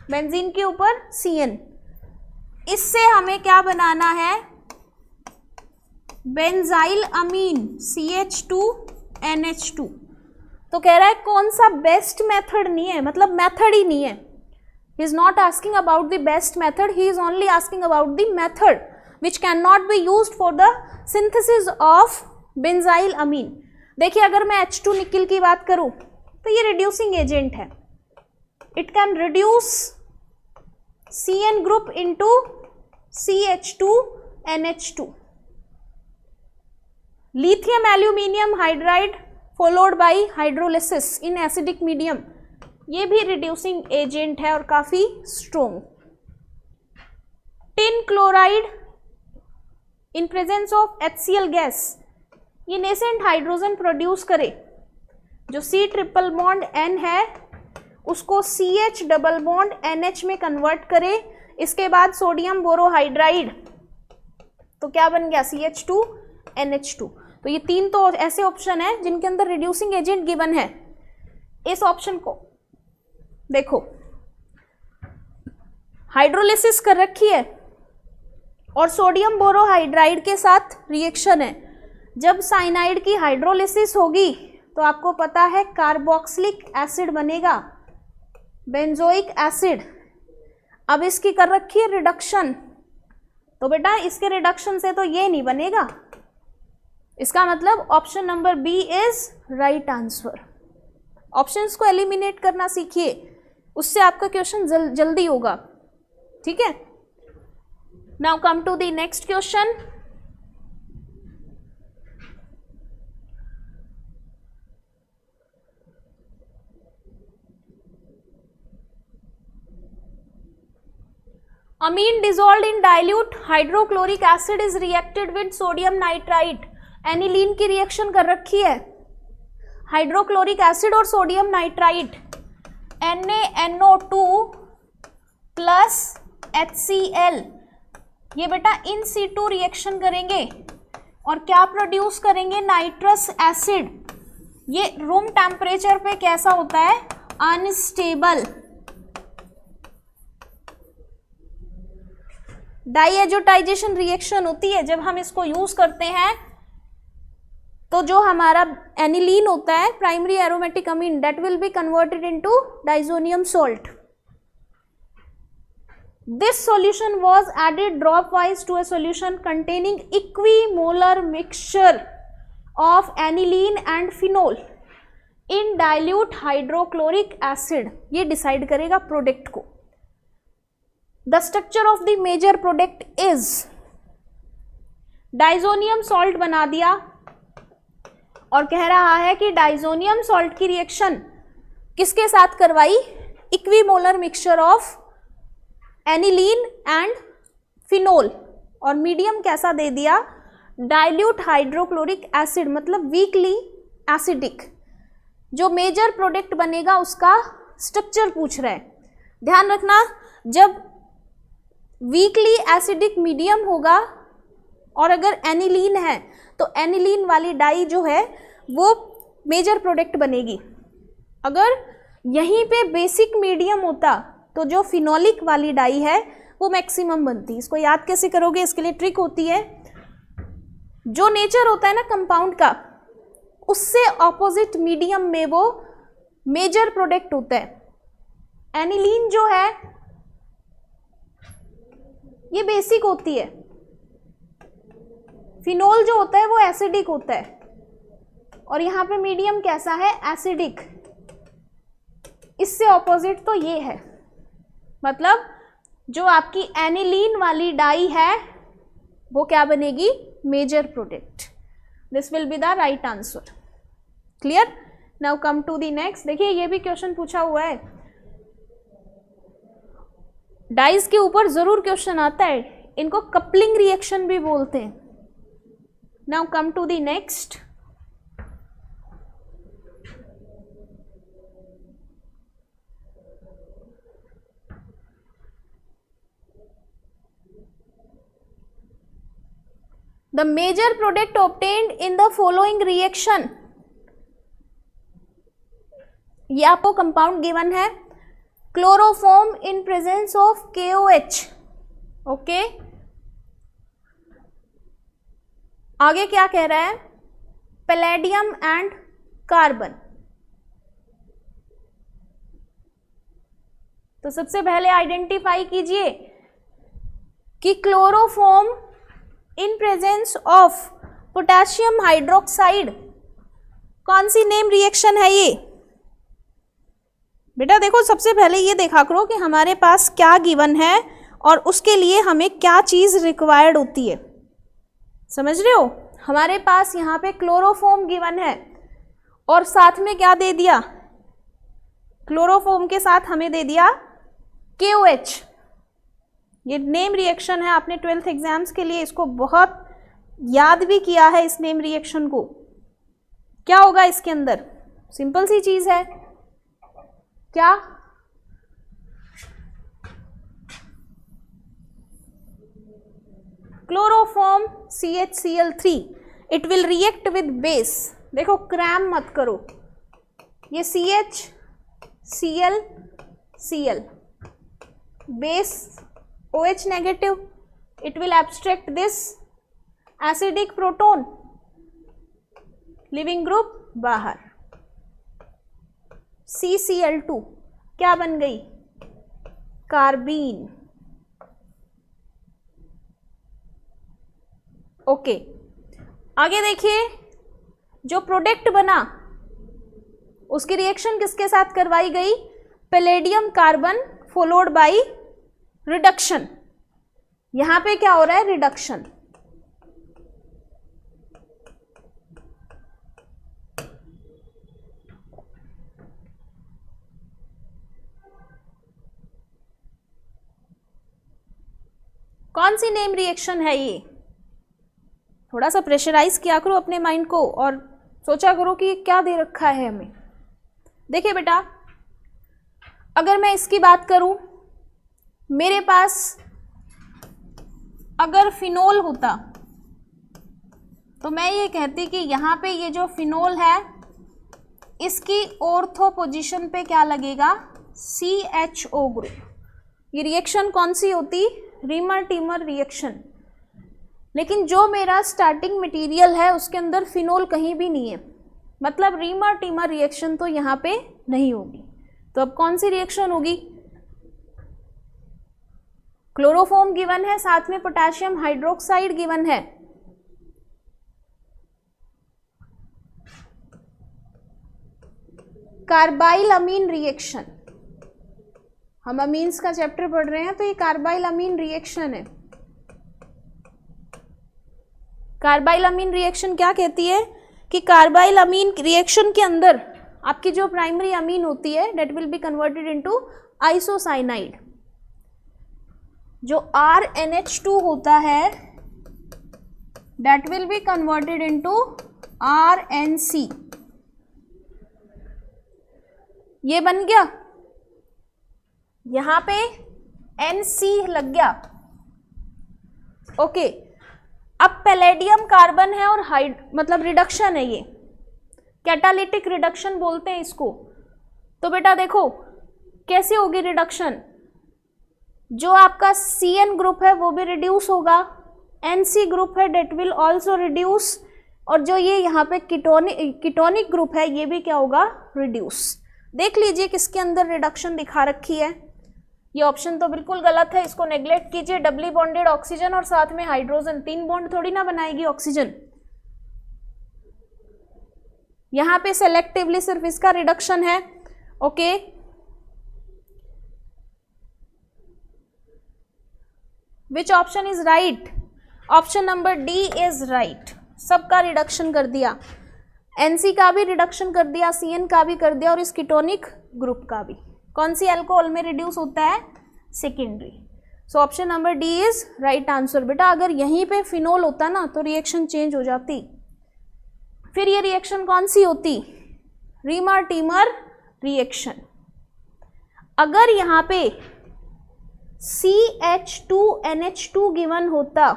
बेंजीन के ऊपर CN, इससे हमें क्या बनाना है, बेंजाइल अमीन CH2NH2। तो कह रहा है कौन सा बेस्ट मेथड नहीं है, मतलब मेथड ही नहीं है। He is not asking about the best method, he is only asking about the method which can not be used for the synthesis of benzyl amine. देखिए अगर मैं H2 निकिल की बात करूं तो ये रिड्यूसिंग एजेंट है, it can reduce CN group into CH2NH2। Lithium aluminium hydride followed by hydrolysis in acidic medium, ये भी रिड्यूसिंग एजेंट है और काफी strong. Tin chloride in presence of HCl gas, ये नेसेंट हाइड्रोजन प्रोड्यूस करे, जो C triple bond N है उसको CH डबल बॉन्ड NH में कन्वर्ट करे, इसके बाद सोडियम बोरोहाइड्राइड, तो क्या बन गया CH2NH2। तो ये तीन तो ऐसे ऑप्शन है जिनके अंदर रिड्यूसिंग एजेंट गिवन है। इस ऑप्शन को देखो, हाइड्रोलिसिस कर रखी है और सोडियम बोरोहाइड्राइड के साथ रिएक्शन है। जब साइनाइड की हाइड्रोलिसिस होगी तो आपको पता है कार्बोक्सिलिक एसिड बनेगा, बेंजोइक एसिड। अब इसकी कर रखी है रिडक्शन, तो बेटा इसके रिडक्शन से तो ये नहीं बनेगा, इसका मतलब option number B is right answer. Options को एलिमिनेट करना सीखिए, उससे आपका क्वेश्चन जल्दी होगा, ठीक है। Now come to the next question. Amine dissolved in dilute hydrochloric acid is reacted with sodium nitrite। Aniline की रिएक्शन कर रखी है, हाइड्रोक्लोरिक एसिड और sodium nitrite, NaNO2 plus HCl, ये बेटा इन situ रिएक्शन करेंगे और क्या प्रोड्यूस करेंगे, नाइट्रस एसिड। ये रूम टेम्परेचर पे कैसा होता है, अनस्टेबल। डाइएजोटाइजेशन रिएक्शन होती है, जब हम इसको यूज करते हैं तो जो हमारा एनिलीन होता है, primary aromatic amine, that will be converted into diazonium salt. This solution was added dropwise to a solution containing equimolar mixture of aniline and phenol in dilute hydrochloric acid. ये decide करेगा product को। The structure of the major product is, diazonium salt बना दिया और कह रहा है कि डाइजोनियम सॉल्ट की रिएक्शन किसके साथ करवाई, equimolar mixture of aniline and phenol, और मीडियम कैसा दे दिया, डाइल्यूट हाइड्रोक्लोरिक एसिड, मतलब वीकली एसिडिक। जो मेजर प्रोडक्ट बनेगा उसका स्ट्रक्चर पूछ रहा है। ध्यान रखना, जब वीकली एसिडिक मीडियम होगा और अगर एनिलीन है तो एनिलीन वाली डाई जो है वो मेजर प्रोडक्ट बनेगी। अगर यहीं पे बेसिक मीडियम होता तो जो फिनोलिक वाली डाई है वो मैक्सिमम बनती। इसको याद कैसे करोगे, इसके लिए ट्रिक होती है, जो नेचर होता है ना कंपाउंड का, उससे ऑपोजिट मीडियम में वो मेजर प्रोडक्ट होता है। एनिलीन जो है ये बेसिक होती है, फिनोल जो होता है वो एसिडिक होता है, और यहाँ पे मीडियम कैसा है, एसिडिक। इससे ऑपोजिट तो ये है, मतलब जो आपकी एनिलीन वाली डाई है वो क्या बनेगी, major product. This will be the right answer. Clear? Now come to the next. देखिए ये भी क्वेश्चन पूछा हुआ है, डाइस के ऊपर जरूर क्वेश्चन आता है. इनको कपलिंग रिएक्शन भी बोलते हैं. Now come to the next. The major product obtained in the following reaction. ये आपको कंपाउंड गिवन है, chloroform in presence of KOH. Okay, आगे क्या कह रहा है? Palladium and carbon. तो सबसे पहले आइडेंटिफाई कीजिए कि chloroform in presence of potassium hydroxide कौन सी नेम रिएक्शन है ये? बेटा देखो, सबसे पहले ये देखा करो कि हमारे पास क्या गिवन है और उसके लिए हमें क्या चीज रिक्वायर्ड होती है. समझ रहे हो? हमारे पास यहाँ पे क्लोरोफॉर्म गिवन है और साथ में क्या दे दिया? क्लोरोफॉर्म के साथ हमें दे दिया KOH. ये नेम रिएक्शन है, आपने 12th एग्जाम्स के लिए इसको बहुत याद भी किया है. इस नेम रिएक्शन को क्या होगा इसके अंदर? सिंपल सी चीज है. क्या? Chloroform CHCl3. It will react with base. देखो क्रैम मत करो, ये CHCl base OH negative, it will abstract this acidic proton, leaving group बाहर. CCl2 क्या बन गई? कार्बीन. ओके, आगे देखिए, जो प्रोडक्ट बना उसकी रिएक्शन किसके साथ करवाई गई? Palladium carbon followed by reduction. यहां पे क्या हो रहा है? रिडक्शन. कौन सी नेम रिएक्शन है ये? थोड़ा सा प्रेशराइज किया करो अपने माइंड को और सोचा करो कि ये क्या दे रखा है हमें. देखिए बेटा, अगर मैं इसकी बात करूं, मेरे पास अगर फिनोल होता तो मैं ये कहती कि यहाँ पे ये जो फिनोल है इसकी ऑर्थो पोजीशन पे क्या लगेगा? CHO group. ये रिएक्शन कौन सी होती? Reamer teamer reaction. लेकिन जो मेरा स्टार्टिंग मटेरियल है उसके अंदर फिनोल कहीं भी नहीं है, मतलब रीमर टीमर रिएक्शन तो यहाँ पे नहीं होगी. तो अब कौन सी रिएक्शन होगी? क्लोरोफॉर्म गिवन है, साथ में पोटेशियम हाइड्रोक्साइड गिवन है. कार्बाइल अमीन रिएक्शन. हम अमीन्स का चैप्टर पढ़ रहे हैं तो ये कार्बाइल अमीन रिएक्शन है. कार्बाइल अमीन रिएक्शन क्या कहती है कि कार्बाइल अमीन रिएक्शन के अंदर आपकी जो प्राइमरी अमीन होती है that will be converted into isocyanide. जो RNH2 होता है that will be converted into RNC. ये बन गया, यहां पे NC लग गया. ओके, अब पैलेडियम कार्बन है और मतलब रिडक्शन है, ये कैटालिटिक रिडक्शन बोलते हैं इसको. तो बेटा देखो कैसे होगी रिडक्शन? जो आपका CN ग्रुप है वो भी रिड्यूस होगा, NC ग्रुप है डेट विल ऑल्सो रिड्यूस, और जो ये यहाँ पे कीटोनिक ग्रुप है ये भी क्या होगा? रिड्यूस. देख लीजिए किसके अंदर रिडक्शन दिखा रखी है. ये ऑप्शन तो बिल्कुल गलत है, इसको नेग्लेक्ट कीजिए. डबली बॉन्डेड ऑक्सीजन और साथ में हाइड्रोजन, 3 बॉन्ड थोड़ी ना बनाएगी ऑक्सीजन. यहां पे सेलेक्टिवली सिर्फ इसका रिडक्शन है. Okay, which option is right? Option number D is right. सबका रिडक्शन कर दिया. NC का भी रिडक्शन कर दिया, CN का भी कर दिया और इस कीटोनिक ग्रुप का भी। कौन सी अल्कोहल में रिड्यूस होता है? Secondary. So option number D is right answer. बेटा अगर यहीं पे फिनोल होता ना तो रिएक्शन चेंज हो जाती। फिर ये रिएक्शन कौन सी होती? Reamer teamer reaction. अगर यहाँ पे CH2NH2 गिवन होता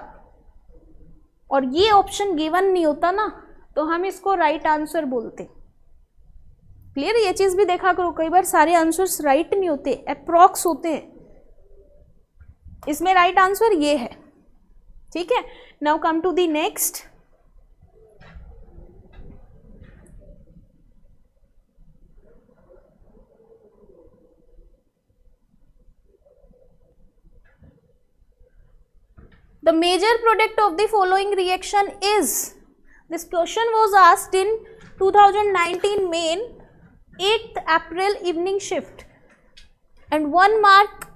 और ये ऑप्शन गिवन नहीं होता ना तो हम इसको राइट आंसर बोलते। क्लियर? ये चीज भी देखा करो, कई बार सारे आंसर्स राइट नहीं होते, अप्रॉक्स होते हैं। इसमें राइट आंसर ये है। ठीक है, now come to the next. The major product of the following reaction is, this question was asked in 2019 main 8th April evening shift and 1 mark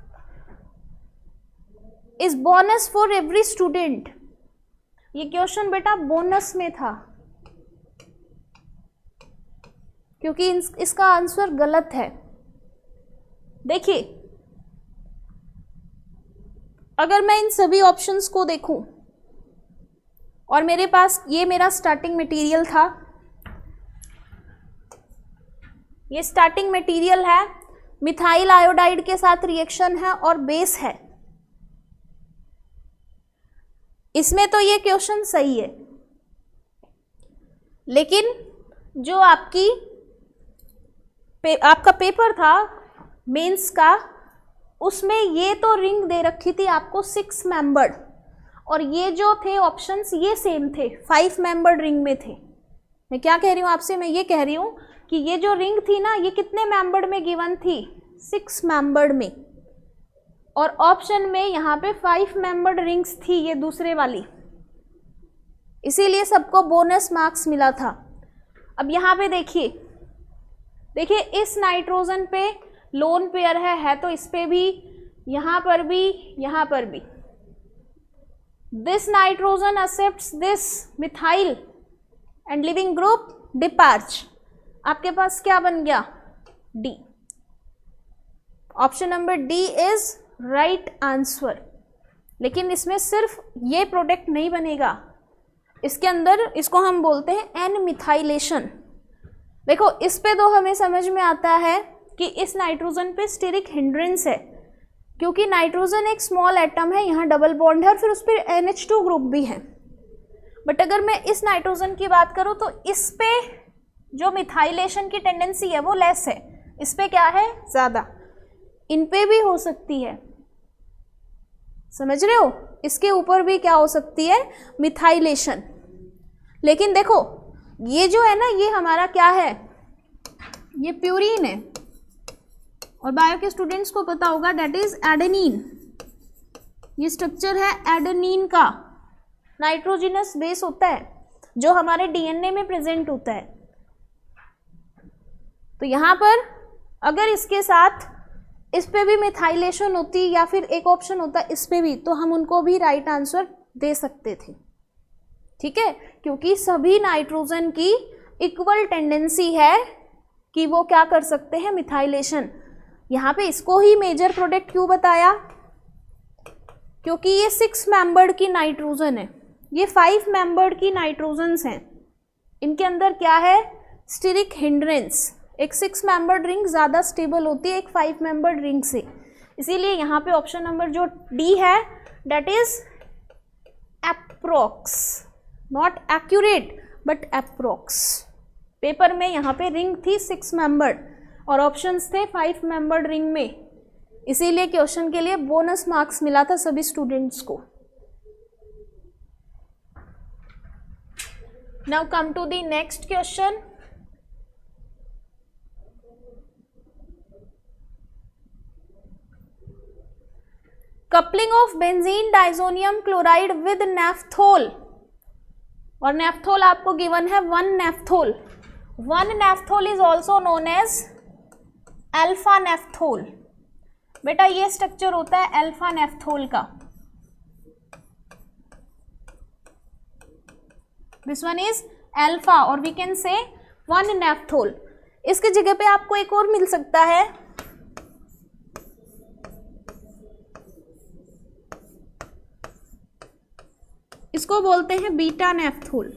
is bonus for every student। ये question बेटा bonus में था क्योंकि इसका answer गलत है। देखिए अगर मैं इन सभी ऑप्शंस को देखूं और मेरे पास ये मेरा स्टार्टिंग मटेरियल था, ये स्टार्टिंग मटेरियल है, मिथाइल आयोडाइड के साथ रिएक्शन है और बेस है, इसमें तो ये क्वेश्चन सही है। लेकिन जो आपका पेपर था मेंस का, उसमें ये तो रिंग दे रखी थी आपको 6 मेंबर्ड और ये जो थे ऑप्शंस ये सेम थे, 5 मेंबर्ड रिंग में थे। मैं क्या कह रही हूँ आपसे? मैं ये कह रही हूँ कि ये जो रिंग थी ना ये कितने मेंबर्ड में गिवन थी? 6 मेंबर्ड में, और ऑप्शन में यहाँ पे 5 मेंबर्ड रिंग्स थी ये दूसरे वाली, इसीलिए सबको बोनस मार्क्स मिला था। अब यहाँ पे देखिए इस नाइट्रोजन पे लोन पेयर है तो इस पे भी, यहाँ पर भी, यहाँ पर भी। This nitrogen accepts this methyl and leaving group depart. आपके पास क्या बन गया? D. Option number D is right answer. लेकिन इसमें सिर्फ ये प्रोडक्ट नहीं बनेगा, इसके अंदर इसको हम बोलते हैं एन मिथाइलेशन। देखो इस पे तो हमें समझ में आता है कि इस नाइट्रोजन पे स्टेरिक हिंड्रेंस है क्योंकि नाइट्रोजन एक स्मॉल एटम है, यहाँ डबल बॉन्ड है और फिर उस पर NH2 ग्रुप भी है। बट अगर मैं इस नाइट्रोजन की बात करूँ तो इस पे जो मिथाइलेशन की टेंडेंसी है वो लेस है, इस पे क्या है? ज़्यादा। इन पे भी हो सकती है, समझ रहे हो? इसके ऊपर भी क्या हो सकती है? मिथाइलेशन। लेकिन देखो ये जो है ना ये हमारा क्या है? ये प्यूरीन है और बायो के स्टूडेंट्स को पता होगा दैट इज एडेनिन। ये स्ट्रक्चर है एडेनिन का, नाइट्रोजिनस बेस होता है जो हमारे डीएनए में प्रेजेंट होता है। तो यहाँ पर अगर इसके साथ इस पे भी मिथाइलेशन होती या फिर एक ऑप्शन होता इस पे भी, तो हम उनको भी राइट आंसर दे सकते थे। ठीक है, क्योंकि सभी नाइट्रोजन की इक्वल टेंडेंसी है कि वो क्या कर सकते हैं? मिथाइलेशन। यहाँ पे इसको ही मेजर प्रोडक्ट क्यों बताया? क्योंकि ये 6 मेंबर्ड की नाइट्रोजन है, ये 5 मेंबर्ड की नाइट्रोजन्स हैं। इनके अंदर क्या है? Steric hindrance. एक 6 मेंबर्ड रिंग ज़्यादा स्टेबल होती है एक 5 मेंबर्ड रिंग से, इसीलिए यहाँ पे ऑप्शन नंबर जो डी है that is approx, not accurate but approx. Paper में यहाँ पे रिंग थी 6 मेंबर्ड और ऑप्शंस थे 5 मेंबर्ड रिंग में, इसीलिए क्वेश्चन के लिए बोनस मार्क्स मिला था सभी स्टूडेंट्स को। Now come to the next question. Coupling of benzene diazonium chloride with naphthol, और नेफ्थोल आपको गिवन है 1 naphthol. 1 naphthol is also known as alpha naphthol. बेटा ये स्ट्रक्चर होता है अल्फा नेफ्थोल का। दिस वन इज अल्फा, और वी कैन से 1 नेफ्थोल। इसकी जगह पे आपको एक और मिल सकता है, इसको बोलते हैं बीटा नेफ्थोल।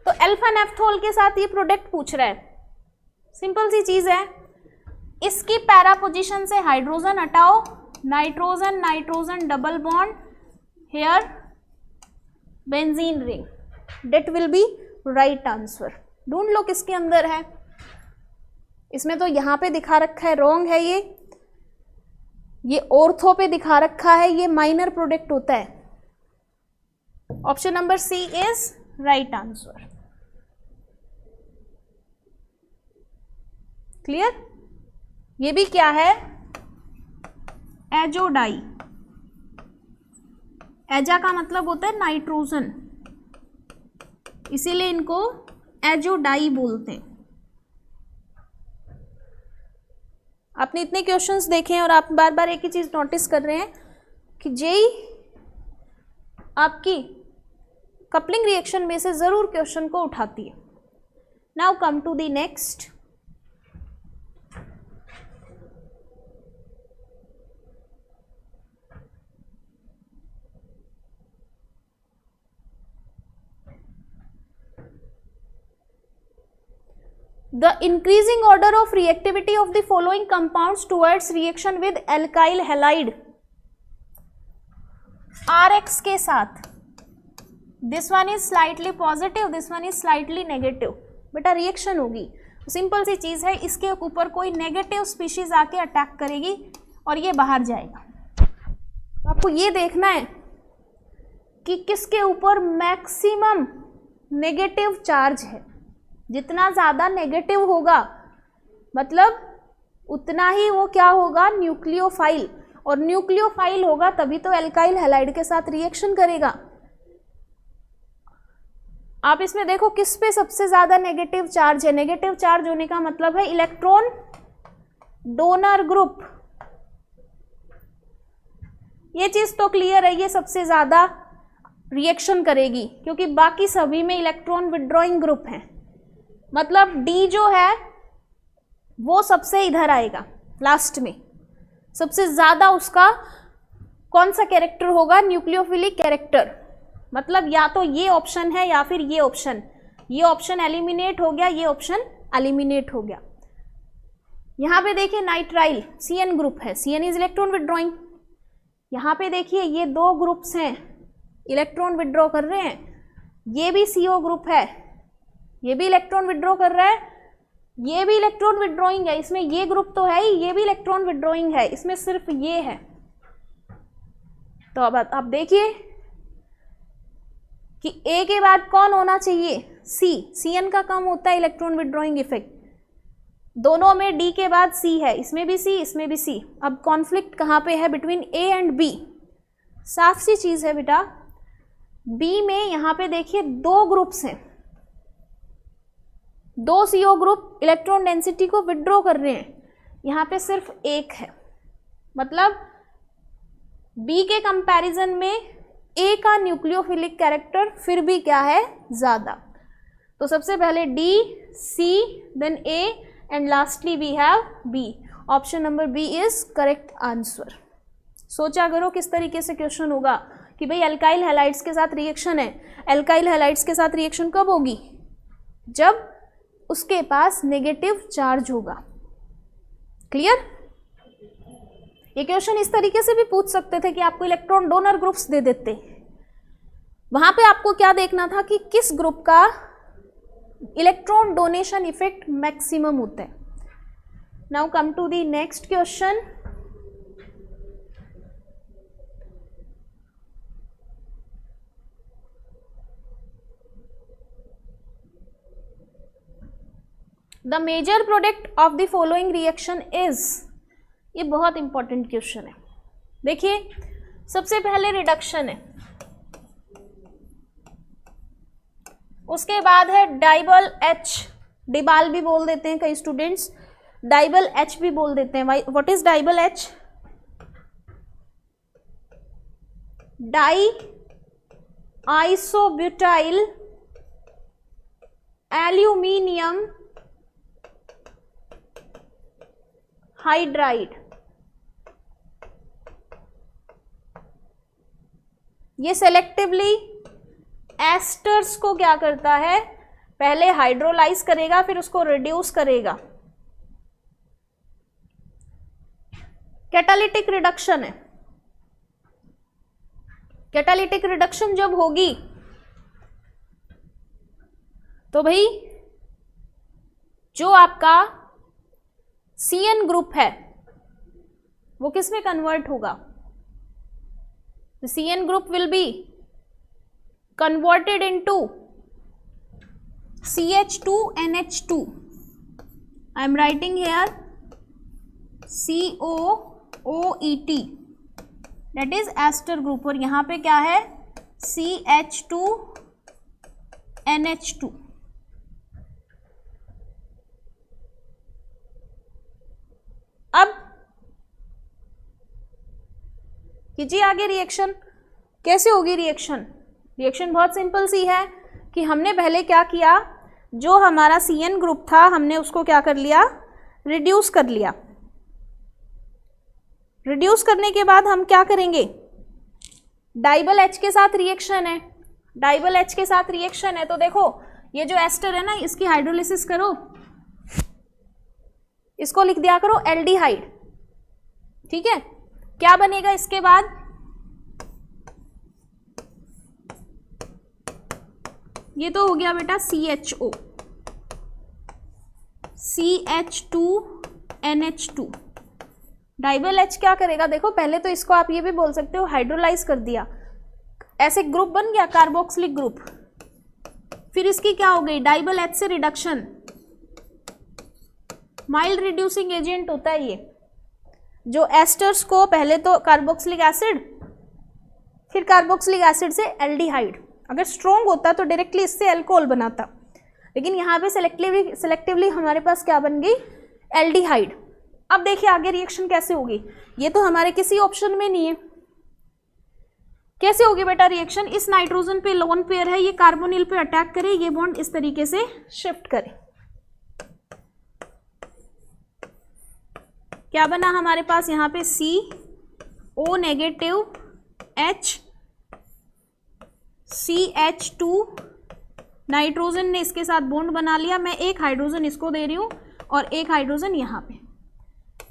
तो अल्फा नेफ्थोल के साथ ये प्रोडक्ट पूछ रहा है, सिंपल सी चीज है, इसकी पैरा पोजीशन से हाइड्रोजन हटाओ, nitrogen nitrogen double bond, here benzene ring, that will be right answer. ढूंढ लो किसके अंदर है, इसमें तो यहाँ पे दिखा रखा है रॉन्ग है, ये ऑर्थो पे दिखा रखा है, ये माइनर प्रोडक्ट होता है। Option number C is right answer. Clear? ये भी क्या है, एजोडाई। एजा का मतलब होता है नाइट्रोजन, इसीलिए इनको एजोडाई बोलते हैं। आपने इतने क्वेश्चंस देखे हैं और आप बार बार एक ही चीज नोटिस कर रहे हैं कि जेई आपकी कपलिंग रिएक्शन में से जरूर क्वेश्चन को उठाती है। Now come to the next. The increasing order of reactivity of the following compounds towards reaction with alkyl halide RX के साथ, this one is slightly positive, this one is slightly negative। बेटा reaction होगी, simple सी चीज है, इसके ऊपर कोई negative species आके अटैक करेगी और ये बाहर जाएगा। तो आपको ये देखना है कि किसके ऊपर मैक्सिमम नेगेटिव चार्ज है। जितना ज़्यादा नेगेटिव होगा मतलब उतना ही वो क्या होगा, न्यूक्लियोफाइल, और न्यूक्लियोफाइल होगा तभी तो एल्काइल हैलाइड के साथ रिएक्शन करेगा। आप इसमें देखो किस पे सबसे ज़्यादा नेगेटिव चार्ज है। नेगेटिव चार्ज होने का मतलब है इलेक्ट्रॉन डोनर ग्रुप। ये चीज़ तो क्लियर है, ये सबसे ज़्यादा रिएक्शन करेगी क्योंकि बाकी सभी में इलेक्ट्रॉन विड्रॉइंग ग्रुप हैं। मतलब डी जो है वो सबसे इधर आएगा लास्ट में, सबसे ज्यादा उसका कौन सा कैरेक्टर होगा, न्यूक्लियोफिलिक कैरेक्टर। मतलब या तो ये ऑप्शन है या फिर ये ऑप्शन एलिमिनेट हो गया, ये ऑप्शन एलिमिनेट हो गया। यहां पे देखिए नाइट्राइल CN ग्रुप है, CN इज इलेक्ट्रॉन विड्रॉइंग। यहां पे देखिए ये दो ग्रुप्स हैं, इलेक्ट्रॉन विड्रॉ कर रहे हैं। ये भी CO ग्रुप है, ये भी इलेक्ट्रॉन विड्रॉ कर रहा है, ये भी इलेक्ट्रॉन विड्रॉइंग है। इसमें ये ग्रुप तो है ही, ये भी इलेक्ट्रॉन विड्रॉइंग है, इसमें सिर्फ ये है। तो अब आप देखिए कि ए के बाद कौन होना चाहिए, CN का कम होता है इलेक्ट्रॉन विड्रॉइंग इफेक्ट। दोनों में डी के बाद C है, इसमें भी C, इसमें भी C। अब कॉन्फ्लिक्ट कहाँ पे है, बिटवीन A एंड B। साफ सी चीज है बेटा, B में यहाँ पे देखिए दो ग्रुप्स हैं, दो CO ग्रुप इलेक्ट्रॉन डेंसिटी को विड्रॉ कर रहे हैं, यहाँ पे सिर्फ एक है। मतलब B के कंपैरिजन में A का न्यूक्लियोफिलिक कैरेक्टर फिर भी क्या है, ज़्यादा। तो सबसे पहले D, C, then A and lastly we have B। Option number B is correct answer. सोचा करो किस तरीके से क्वेश्चन होगा कि भाई अल्काइल हैलाइड्स के साथ रिएक्शन है, अल्काइल हैलाइड्स के साथ रिएक्शन कब होगी, जब उसके पास नेगेटिव चार्ज होगा। क्लियर? ये क्वेश्चन इस तरीके से भी पूछ सकते थे कि आपको इलेक्ट्रॉन डोनर ग्रुप्स दे देते, वहां पे आपको क्या देखना था कि किस ग्रुप का इलेक्ट्रॉन डोनेशन इफेक्ट मैक्सिमम होता है। Now come to the next question. The major product of the following reaction is, ये बहुत इंपॉर्टेंट क्वेश्चन है। देखिए सबसे पहले रिडक्शन है, उसके बाद है डाइबल H, डिबाल भी बोल देते हैं कई स्टूडेंट्स, डाइबल H भी बोल देते हैं। What is DIBAL H? Di isobutyl aluminium hydride, ये सेलेक्टिवली एस्टर्स को क्या करता है, पहले हाइड्रोलाइज करेगा फिर उसको रिड्यूस करेगा। कैटालिटिक रिडक्शन है। कैटालिटिक रिडक्शन जब होगी तो भाई जो आपका CN ग्रुप है वो किस में कन्वर्ट होगा, CN group will be converted into CH2NH2. I am writing here COOET, that is ester group, और यहाँ पे क्या है CH2NH2। अब कीजिए आगे रिएक्शन। कैसे होगी रिएक्शन? रिएक्शन बहुत सिंपल सी है कि हमने पहले क्या किया, जो हमारा CN ग्रुप था हमने उसको क्या कर लिया, रिड्यूस कर लिया। रिड्यूस करने के बाद हम क्या करेंगे, डाइबल H के साथ रिएक्शन है, डाइबल H के साथ रिएक्शन है। तो देखो ये जो एस्टर है ना, इसकी हाइड्रोलिसिस करो, इसको लिख दिया करो एल्डिहाइड। ठीक है, क्या बनेगा इसके बाद, ये तो हो गया बेटा CHO, CH2NH2। डाइबल H क्या करेगा, देखो पहले तो इसको आप ये भी बोल सकते हो हाइड्रोलाइज कर दिया, ऐसे ग्रुप बन गया कार्बोक्सिलिक ग्रुप। फिर इसकी क्या हो गई, डाइबल H से रिडक्शन, माइल्ड रिड्यूसिंग एजेंट होता है ये, जो एस्टर्स को पहले तो कार्बोक्सिलिक एसिड फिर कार्बोक्सिलिक एसिड से एल्डिहाइड, अगर स्ट्रॉन्ग होता तो डायरेक्टली इससे अल्कोहल बनाता, लेकिन यहाँ पे सेलेक्टिवली हमारे पास क्या बन गई, एल्डिहाइड। अब देखिए आगे रिएक्शन कैसे होगी, ये तो हमारे किसी ऑप्शन में नहीं है। कैसे होगी बेटा रिएक्शन, इस नाइट्रोजन पे लोन पेयर है, ये कार्बोनिल पे अटैक करे, ये बॉन्ड इस तरीके से शिफ्ट करे, क्या बना हमारे पास यहाँ पे CO negative H CH2, nitrogen ने इसके साथ बॉन्ड बना लिया, मैं एक हाइड्रोजन इसको दे रही हूँ और एक हाइड्रोजन यहाँ पे,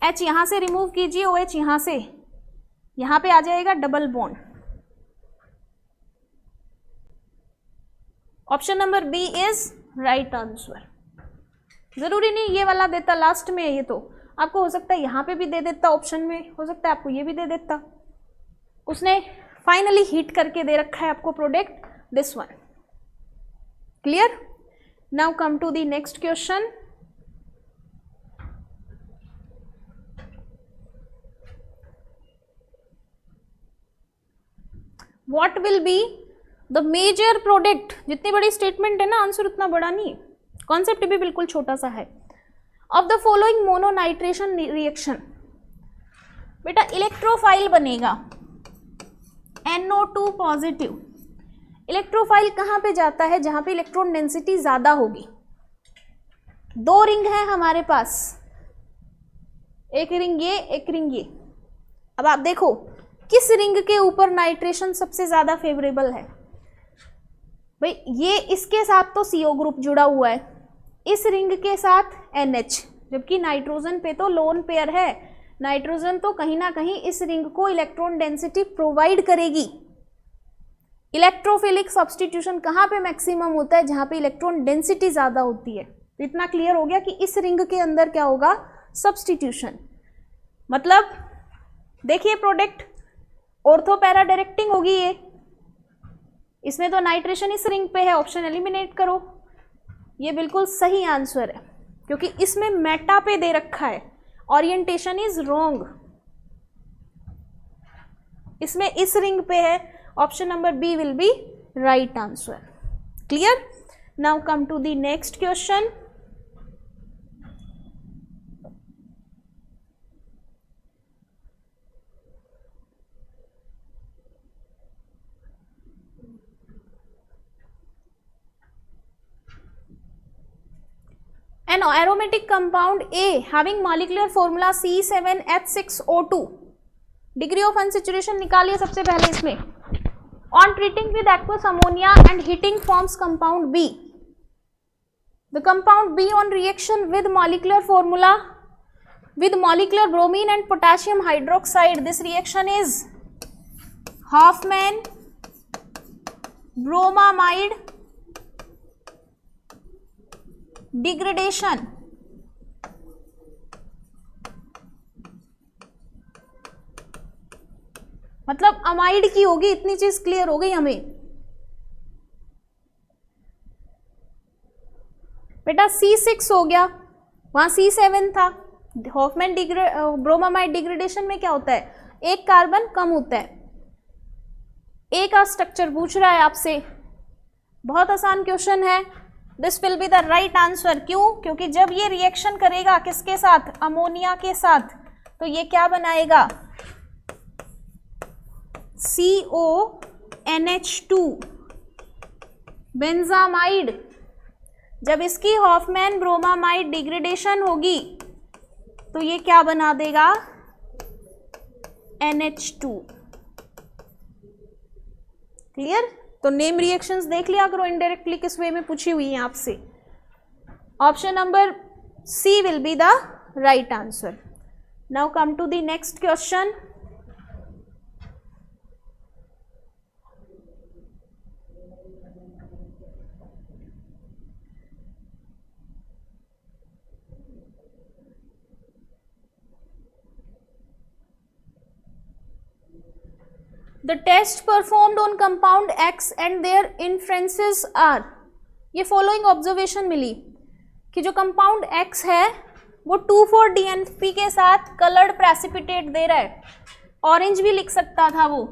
H यहाँ से रिमूव कीजिए, OH यहाँ से, यहाँ पे आ जाएगा double bond. Option number B is right answer. जरूरी नहीं ये वाला देता लास्ट में, ये तो आपको हो सकता है यहाँ पे भी दे देता, ऑप्शन में हो सकता है आपको ये भी दे देता, उसने फाइनली हीट करके दे रखा है आपको product, this one. Clear? Now come to the next question. What will be the major product, जितनी बड़ी स्टेटमेंट है ना आंसर उतना बड़ा नहीं, कॉन्सेप्ट भी बिल्कुल छोटा सा है। ऑफ द फॉलोइंग मोनोनाइट्रेशन रिएक्शन, बेटा इलेक्ट्रोफाइल बनेगा NO2 पॉजिटिव। इलेक्ट्रोफाइल कहाँ पे जाता है, जहाँ पे इलेक्ट्रॉन डेंसिटी ज़्यादा होगी। दो रिंग है हमारे पास, एक रिंग ये एक रिंग ये। अब आप देखो किस रिंग के ऊपर नाइट्रेशन सबसे ज़्यादा फेवरेबल है, भाई ये इसके साथ तो CO ग्रुप जुड़ा हुआ है, इस रिंग के साथ NH, जबकि नाइट्रोजन पे तो लोन पेयर है, नाइट्रोजन तो कहीं ना कहीं इस रिंग को इलेक्ट्रॉन डेंसिटी प्रोवाइड करेगी। इलेक्ट्रोफिलिक सब्स्टिट्यूशन कहाँ पे मैक्सिमम होता है, जहाँ पे इलेक्ट्रॉन डेंसिटी ज़्यादा होती है। तो इतना क्लियर हो गया कि इस रिंग के अंदर क्या होगा, सब्स्टिट्यूशन। मतलब देखिए प्रोडक्ट ऑर्थो पैरा डायरेक्टिंग होगी ये, इसमें तो नाइट्रेशन इस रिंग पे है, ऑप्शन एलिमिनेट करो। ये बिल्कुल सही आंसर है क्योंकि इसमें मेटा पे दे रखा है, ओरिएंटेशन इज रॉन्ग, इसमें इस रिंग पे है, option number B will be right answer. Clear? Now come to the next question. aromatic compound A having molecular formula C7H6O2, degree of unsaturation निकालिए सबसे पहले इसमें. On treating with aqueous ammonia and heating forms compound B. The compound B on reaction with molecular formula with molecular bromine and potassium hydroxide, this reaction is Hofmann bromamide degradation. मतलब amide की होगी, इतनी चीज clear हो गई हमें. बेटा C6 हो गया, वहां C7 था. हॉफमैन ब्रोमामाइड डिग्रेडेशन में क्या होता है, एक कार्बन कम होता है. ए का स्ट्रक्चर पूछ रहा है आपसे, बहुत आसान क्वेश्चन है. This will be the right answer. क्यों? क्योंकि जब ये रिएक्शन करेगा किसके साथ, अमोनिया के साथ, तो ये क्या बनाएगा, CONH2 बेंजामाइड. जब इसकी हॉफमैन ब्रोमामाइड डिग्रेडेशन होगी तो ये क्या बना देगा, NH2. क्लियर? तो नेम रिएक्शंस देख लिया करो इनडायरेक्टली किस वे में पूछी हुई है आपसे. Option number C will be the right answer. Now come to the next question. The test performed on compound X and their inferences are, ये following observation मिली कि जो compound X है वो 2,4-DNP के साथ colored precipitate दे रहा है. Orange भी लिख सकता था वो.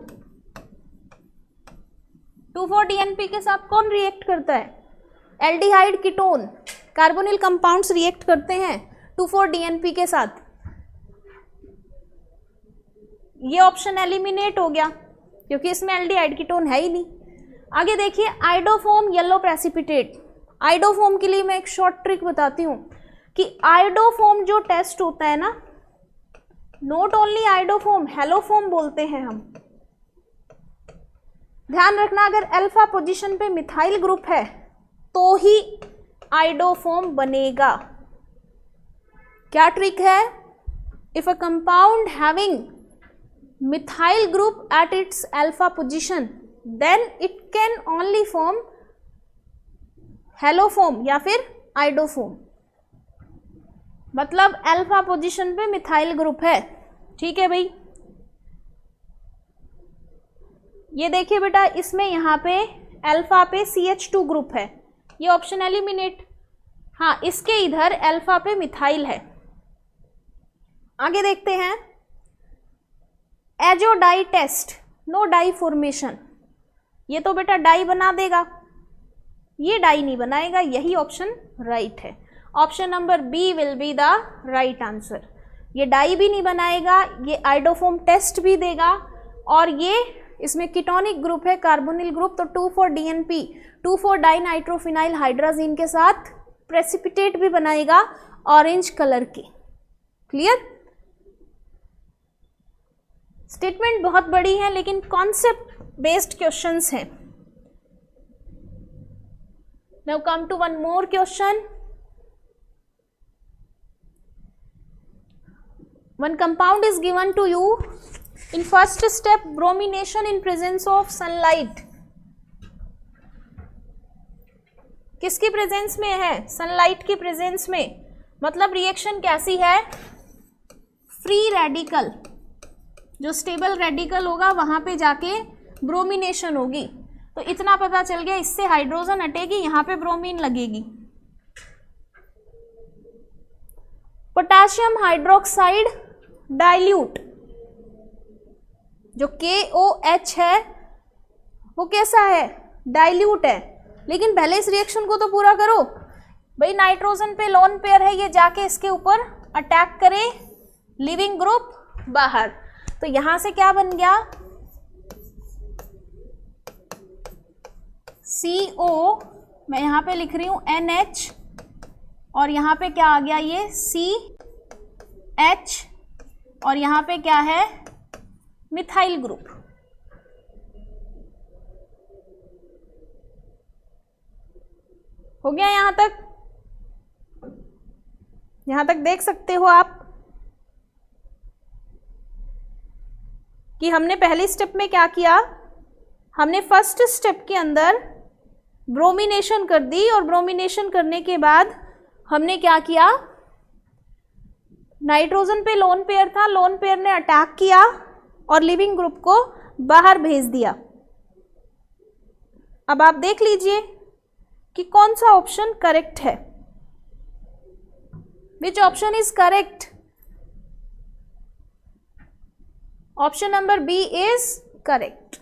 2,4-DNP के साथ कौन रिएक्ट करता है, aldehyde ketone. Carbonyl compounds react करते हैं 2,4-DNP के साथ. ये ऑप्शन एलिमिनेट हो गया क्योंकि इसमें एल्डिहाइड कीटोन है ही नहीं. आगे देखिए, आइडोफोम येलो प्रेसिपिटेट. आइडोफोम के लिए मैं एक शॉर्ट ट्रिक बताती हूँ कि आइडोफोम जो टेस्ट होता है ना, नॉट ओनली आइडोफोम, हेलोफोम बोलते हैं हम. ध्यान रखना, अगर अल्फा पोजीशन पे मिथाइल ग्रुप है तो ही आइडोफोम बनेगा. क्या ट्रिक है, if a compound having methyl group at its alpha position then it can only form halofoam या फिर आइडोफोम. मतलब अल्फा पोजीशन पे मिथाइल ग्रुप है. ठीक है भाई, ये देखिए बेटा, इसमें यहाँ पे अल्फा पे CH2 ग्रुप है, ये ऑप्शन एलिमिनेट. हाँ, इसके इधर अल्फा पे मिथाइल है. आगे देखते हैं, azo dye test, no dye formation. ये तो बेटा डाई बना देगा, ये डाई नहीं बनाएगा, यही ऑप्शन राइट है. Option number B will be the right answer. ये डाई भी नहीं बनाएगा, ये आइडोफोम टेस्ट भी देगा, और ये इसमें कीटोनिक ग्रुप है, कार्बोनिल ग्रुप, तो 2,4-DNP 2,4-डाइनाइट्रोफिनाइल हाइड्राजीन के साथ प्रेसिपिटेट भी बनाएगा ऑरेंज कलर की. क्लियर? स्टेटमेंट बहुत बड़ी है लेकिन कॉन्सेप्ट बेस्ड क्वेश्चंस हैं. Now come to one more question. One compound is given to you in first step, bromination in presence of sunlight. किसकी प्रेजेंस में है, सनलाइट की प्रेजेंस में. मतलब रिएक्शन कैसी है, फ्री रेडिकल, जो स्टेबल रेडिकल होगा वहां पे जाके ब्रोमिनेशन होगी. तो इतना पता चल गया, इससे हाइड्रोजन हटेगी, यहाँ पे ब्रोमीन लगेगी. पोटेशियम हाइड्रोक्साइड डाइल्यूट, जो KOH है वो कैसा है, डाइल्यूट है. लेकिन पहले इस रिएक्शन को तो पूरा करो भाई. नाइट्रोजन पे लोन पेयर है, ये जाके इसके ऊपर अटैक करे, लिविंग ग्रुप बाहर. तो यहां से क्या बन गया, CO, मैं यहां पे लिख रही हूं NH और यहाँ पे क्या आ गया, ये CH, और यहाँ पे क्या है, मिथाइल ग्रुप। हो गया यहाँ तक? यहाँ तक देख सकते हो आप कि हमने पहली स्टेप में क्या किया, हमने फर्स्ट स्टेप के अंदर ब्रोमिनेशन कर दी, और ब्रोमिनेशन करने के बाद हमने क्या किया, नाइट्रोजन पे लोन पेयर था, लोन पेयर ने अटैक किया और लिविंग ग्रुप को बाहर भेज दिया। अब आप देख लीजिए कि कौन सा ऑप्शन करेक्ट है। Which option is correct? Option number B is correct.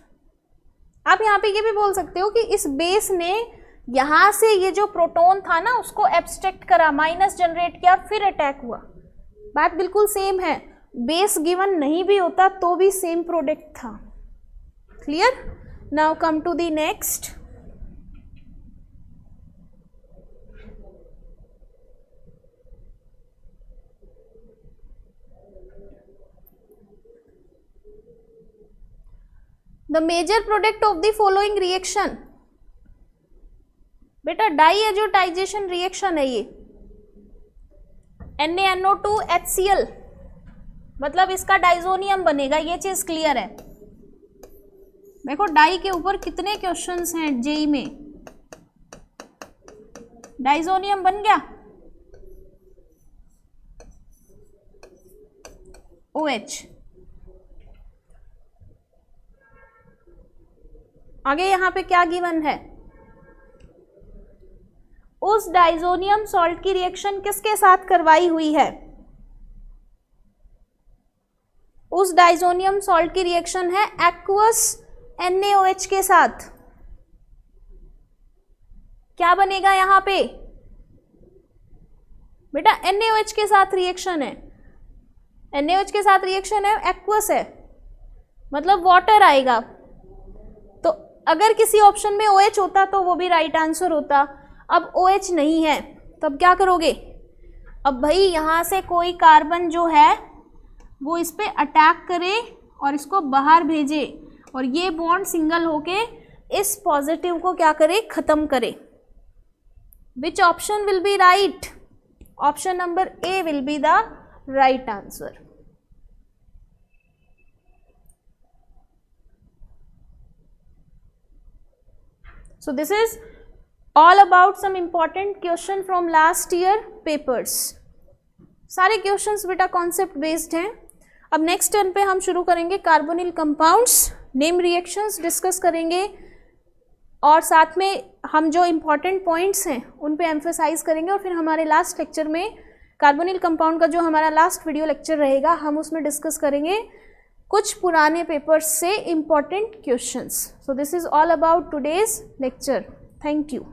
आप यहाँ पे ये भी बोल सकते हो कि इस बेस ने यहां से ये जो प्रोटॉन था ना उसको एब्स्ट्रैक्ट करा, माइनस जनरेट किया, फिर अटैक हुआ। बात बिल्कुल सेम है, बेस गिवन नहीं भी होता तो भी सेम प्रोडक्ट था। Clear? Now come to the next. The major product of the following reaction. बेटा डाइएजोटाइजेशन रिएक्शन है ये, NaNO2 HCl, मतलब इसका डाइजोनियम बनेगा, ये चीज क्लियर है। देखो डाई के ऊपर कितने क्वेश्चंस हैं जेई में, डाइजोनियम बन गया, OH। आगे यहां पे क्या गिवन है, उस डाइजोनियम सॉल्ट की रिएक्शन किसके साथ करवाई हुई है, उस डाइजोनियम सॉल्ट की रिएक्शन है एक्वस NaOH के साथ। क्या बनेगा यहां पे बेटा, NaOH के साथ रिएक्शन है, NaOH के साथ रिएक्शन है, एक्वस है, मतलब वाटर आएगा। तो अगर किसी ऑप्शन में OH होता तो वो भी राइट आंसर होता। अब OH नहीं है तब क्या करोगे, अब भाई यहां से कोई कार्बन जो है वो इस पे अटैक करे और इसको बाहर भेजे, और ये बॉन्ड सिंगल होके इस पॉजिटिव को क्या करे, खत्म करे। Which option will be right? Option number A will be the right answer. So this is all about some important question from last year papers. सारे क्वेश्चंस बेटा कॉन्सेप्ट बेस्ड हैं। अब नेक्स्ट टर्न पे हम शुरू करेंगे carbonyl compounds, name reactions discuss करेंगे, और साथ में हम जो इम्पॉर्टेंट पॉइंट्स हैं उन पे एम्फेसाइज करेंगे, और फिर हमारे लास्ट लेक्चर में कार्बोनिल कंपाउंड का जो हमारा लास्ट वीडियो लेक्चर रहेगा हम उसमें डिस्कस करेंगे कुछ पुराने पेपर्स से important questions. So this is all about today's lecture. Thank you.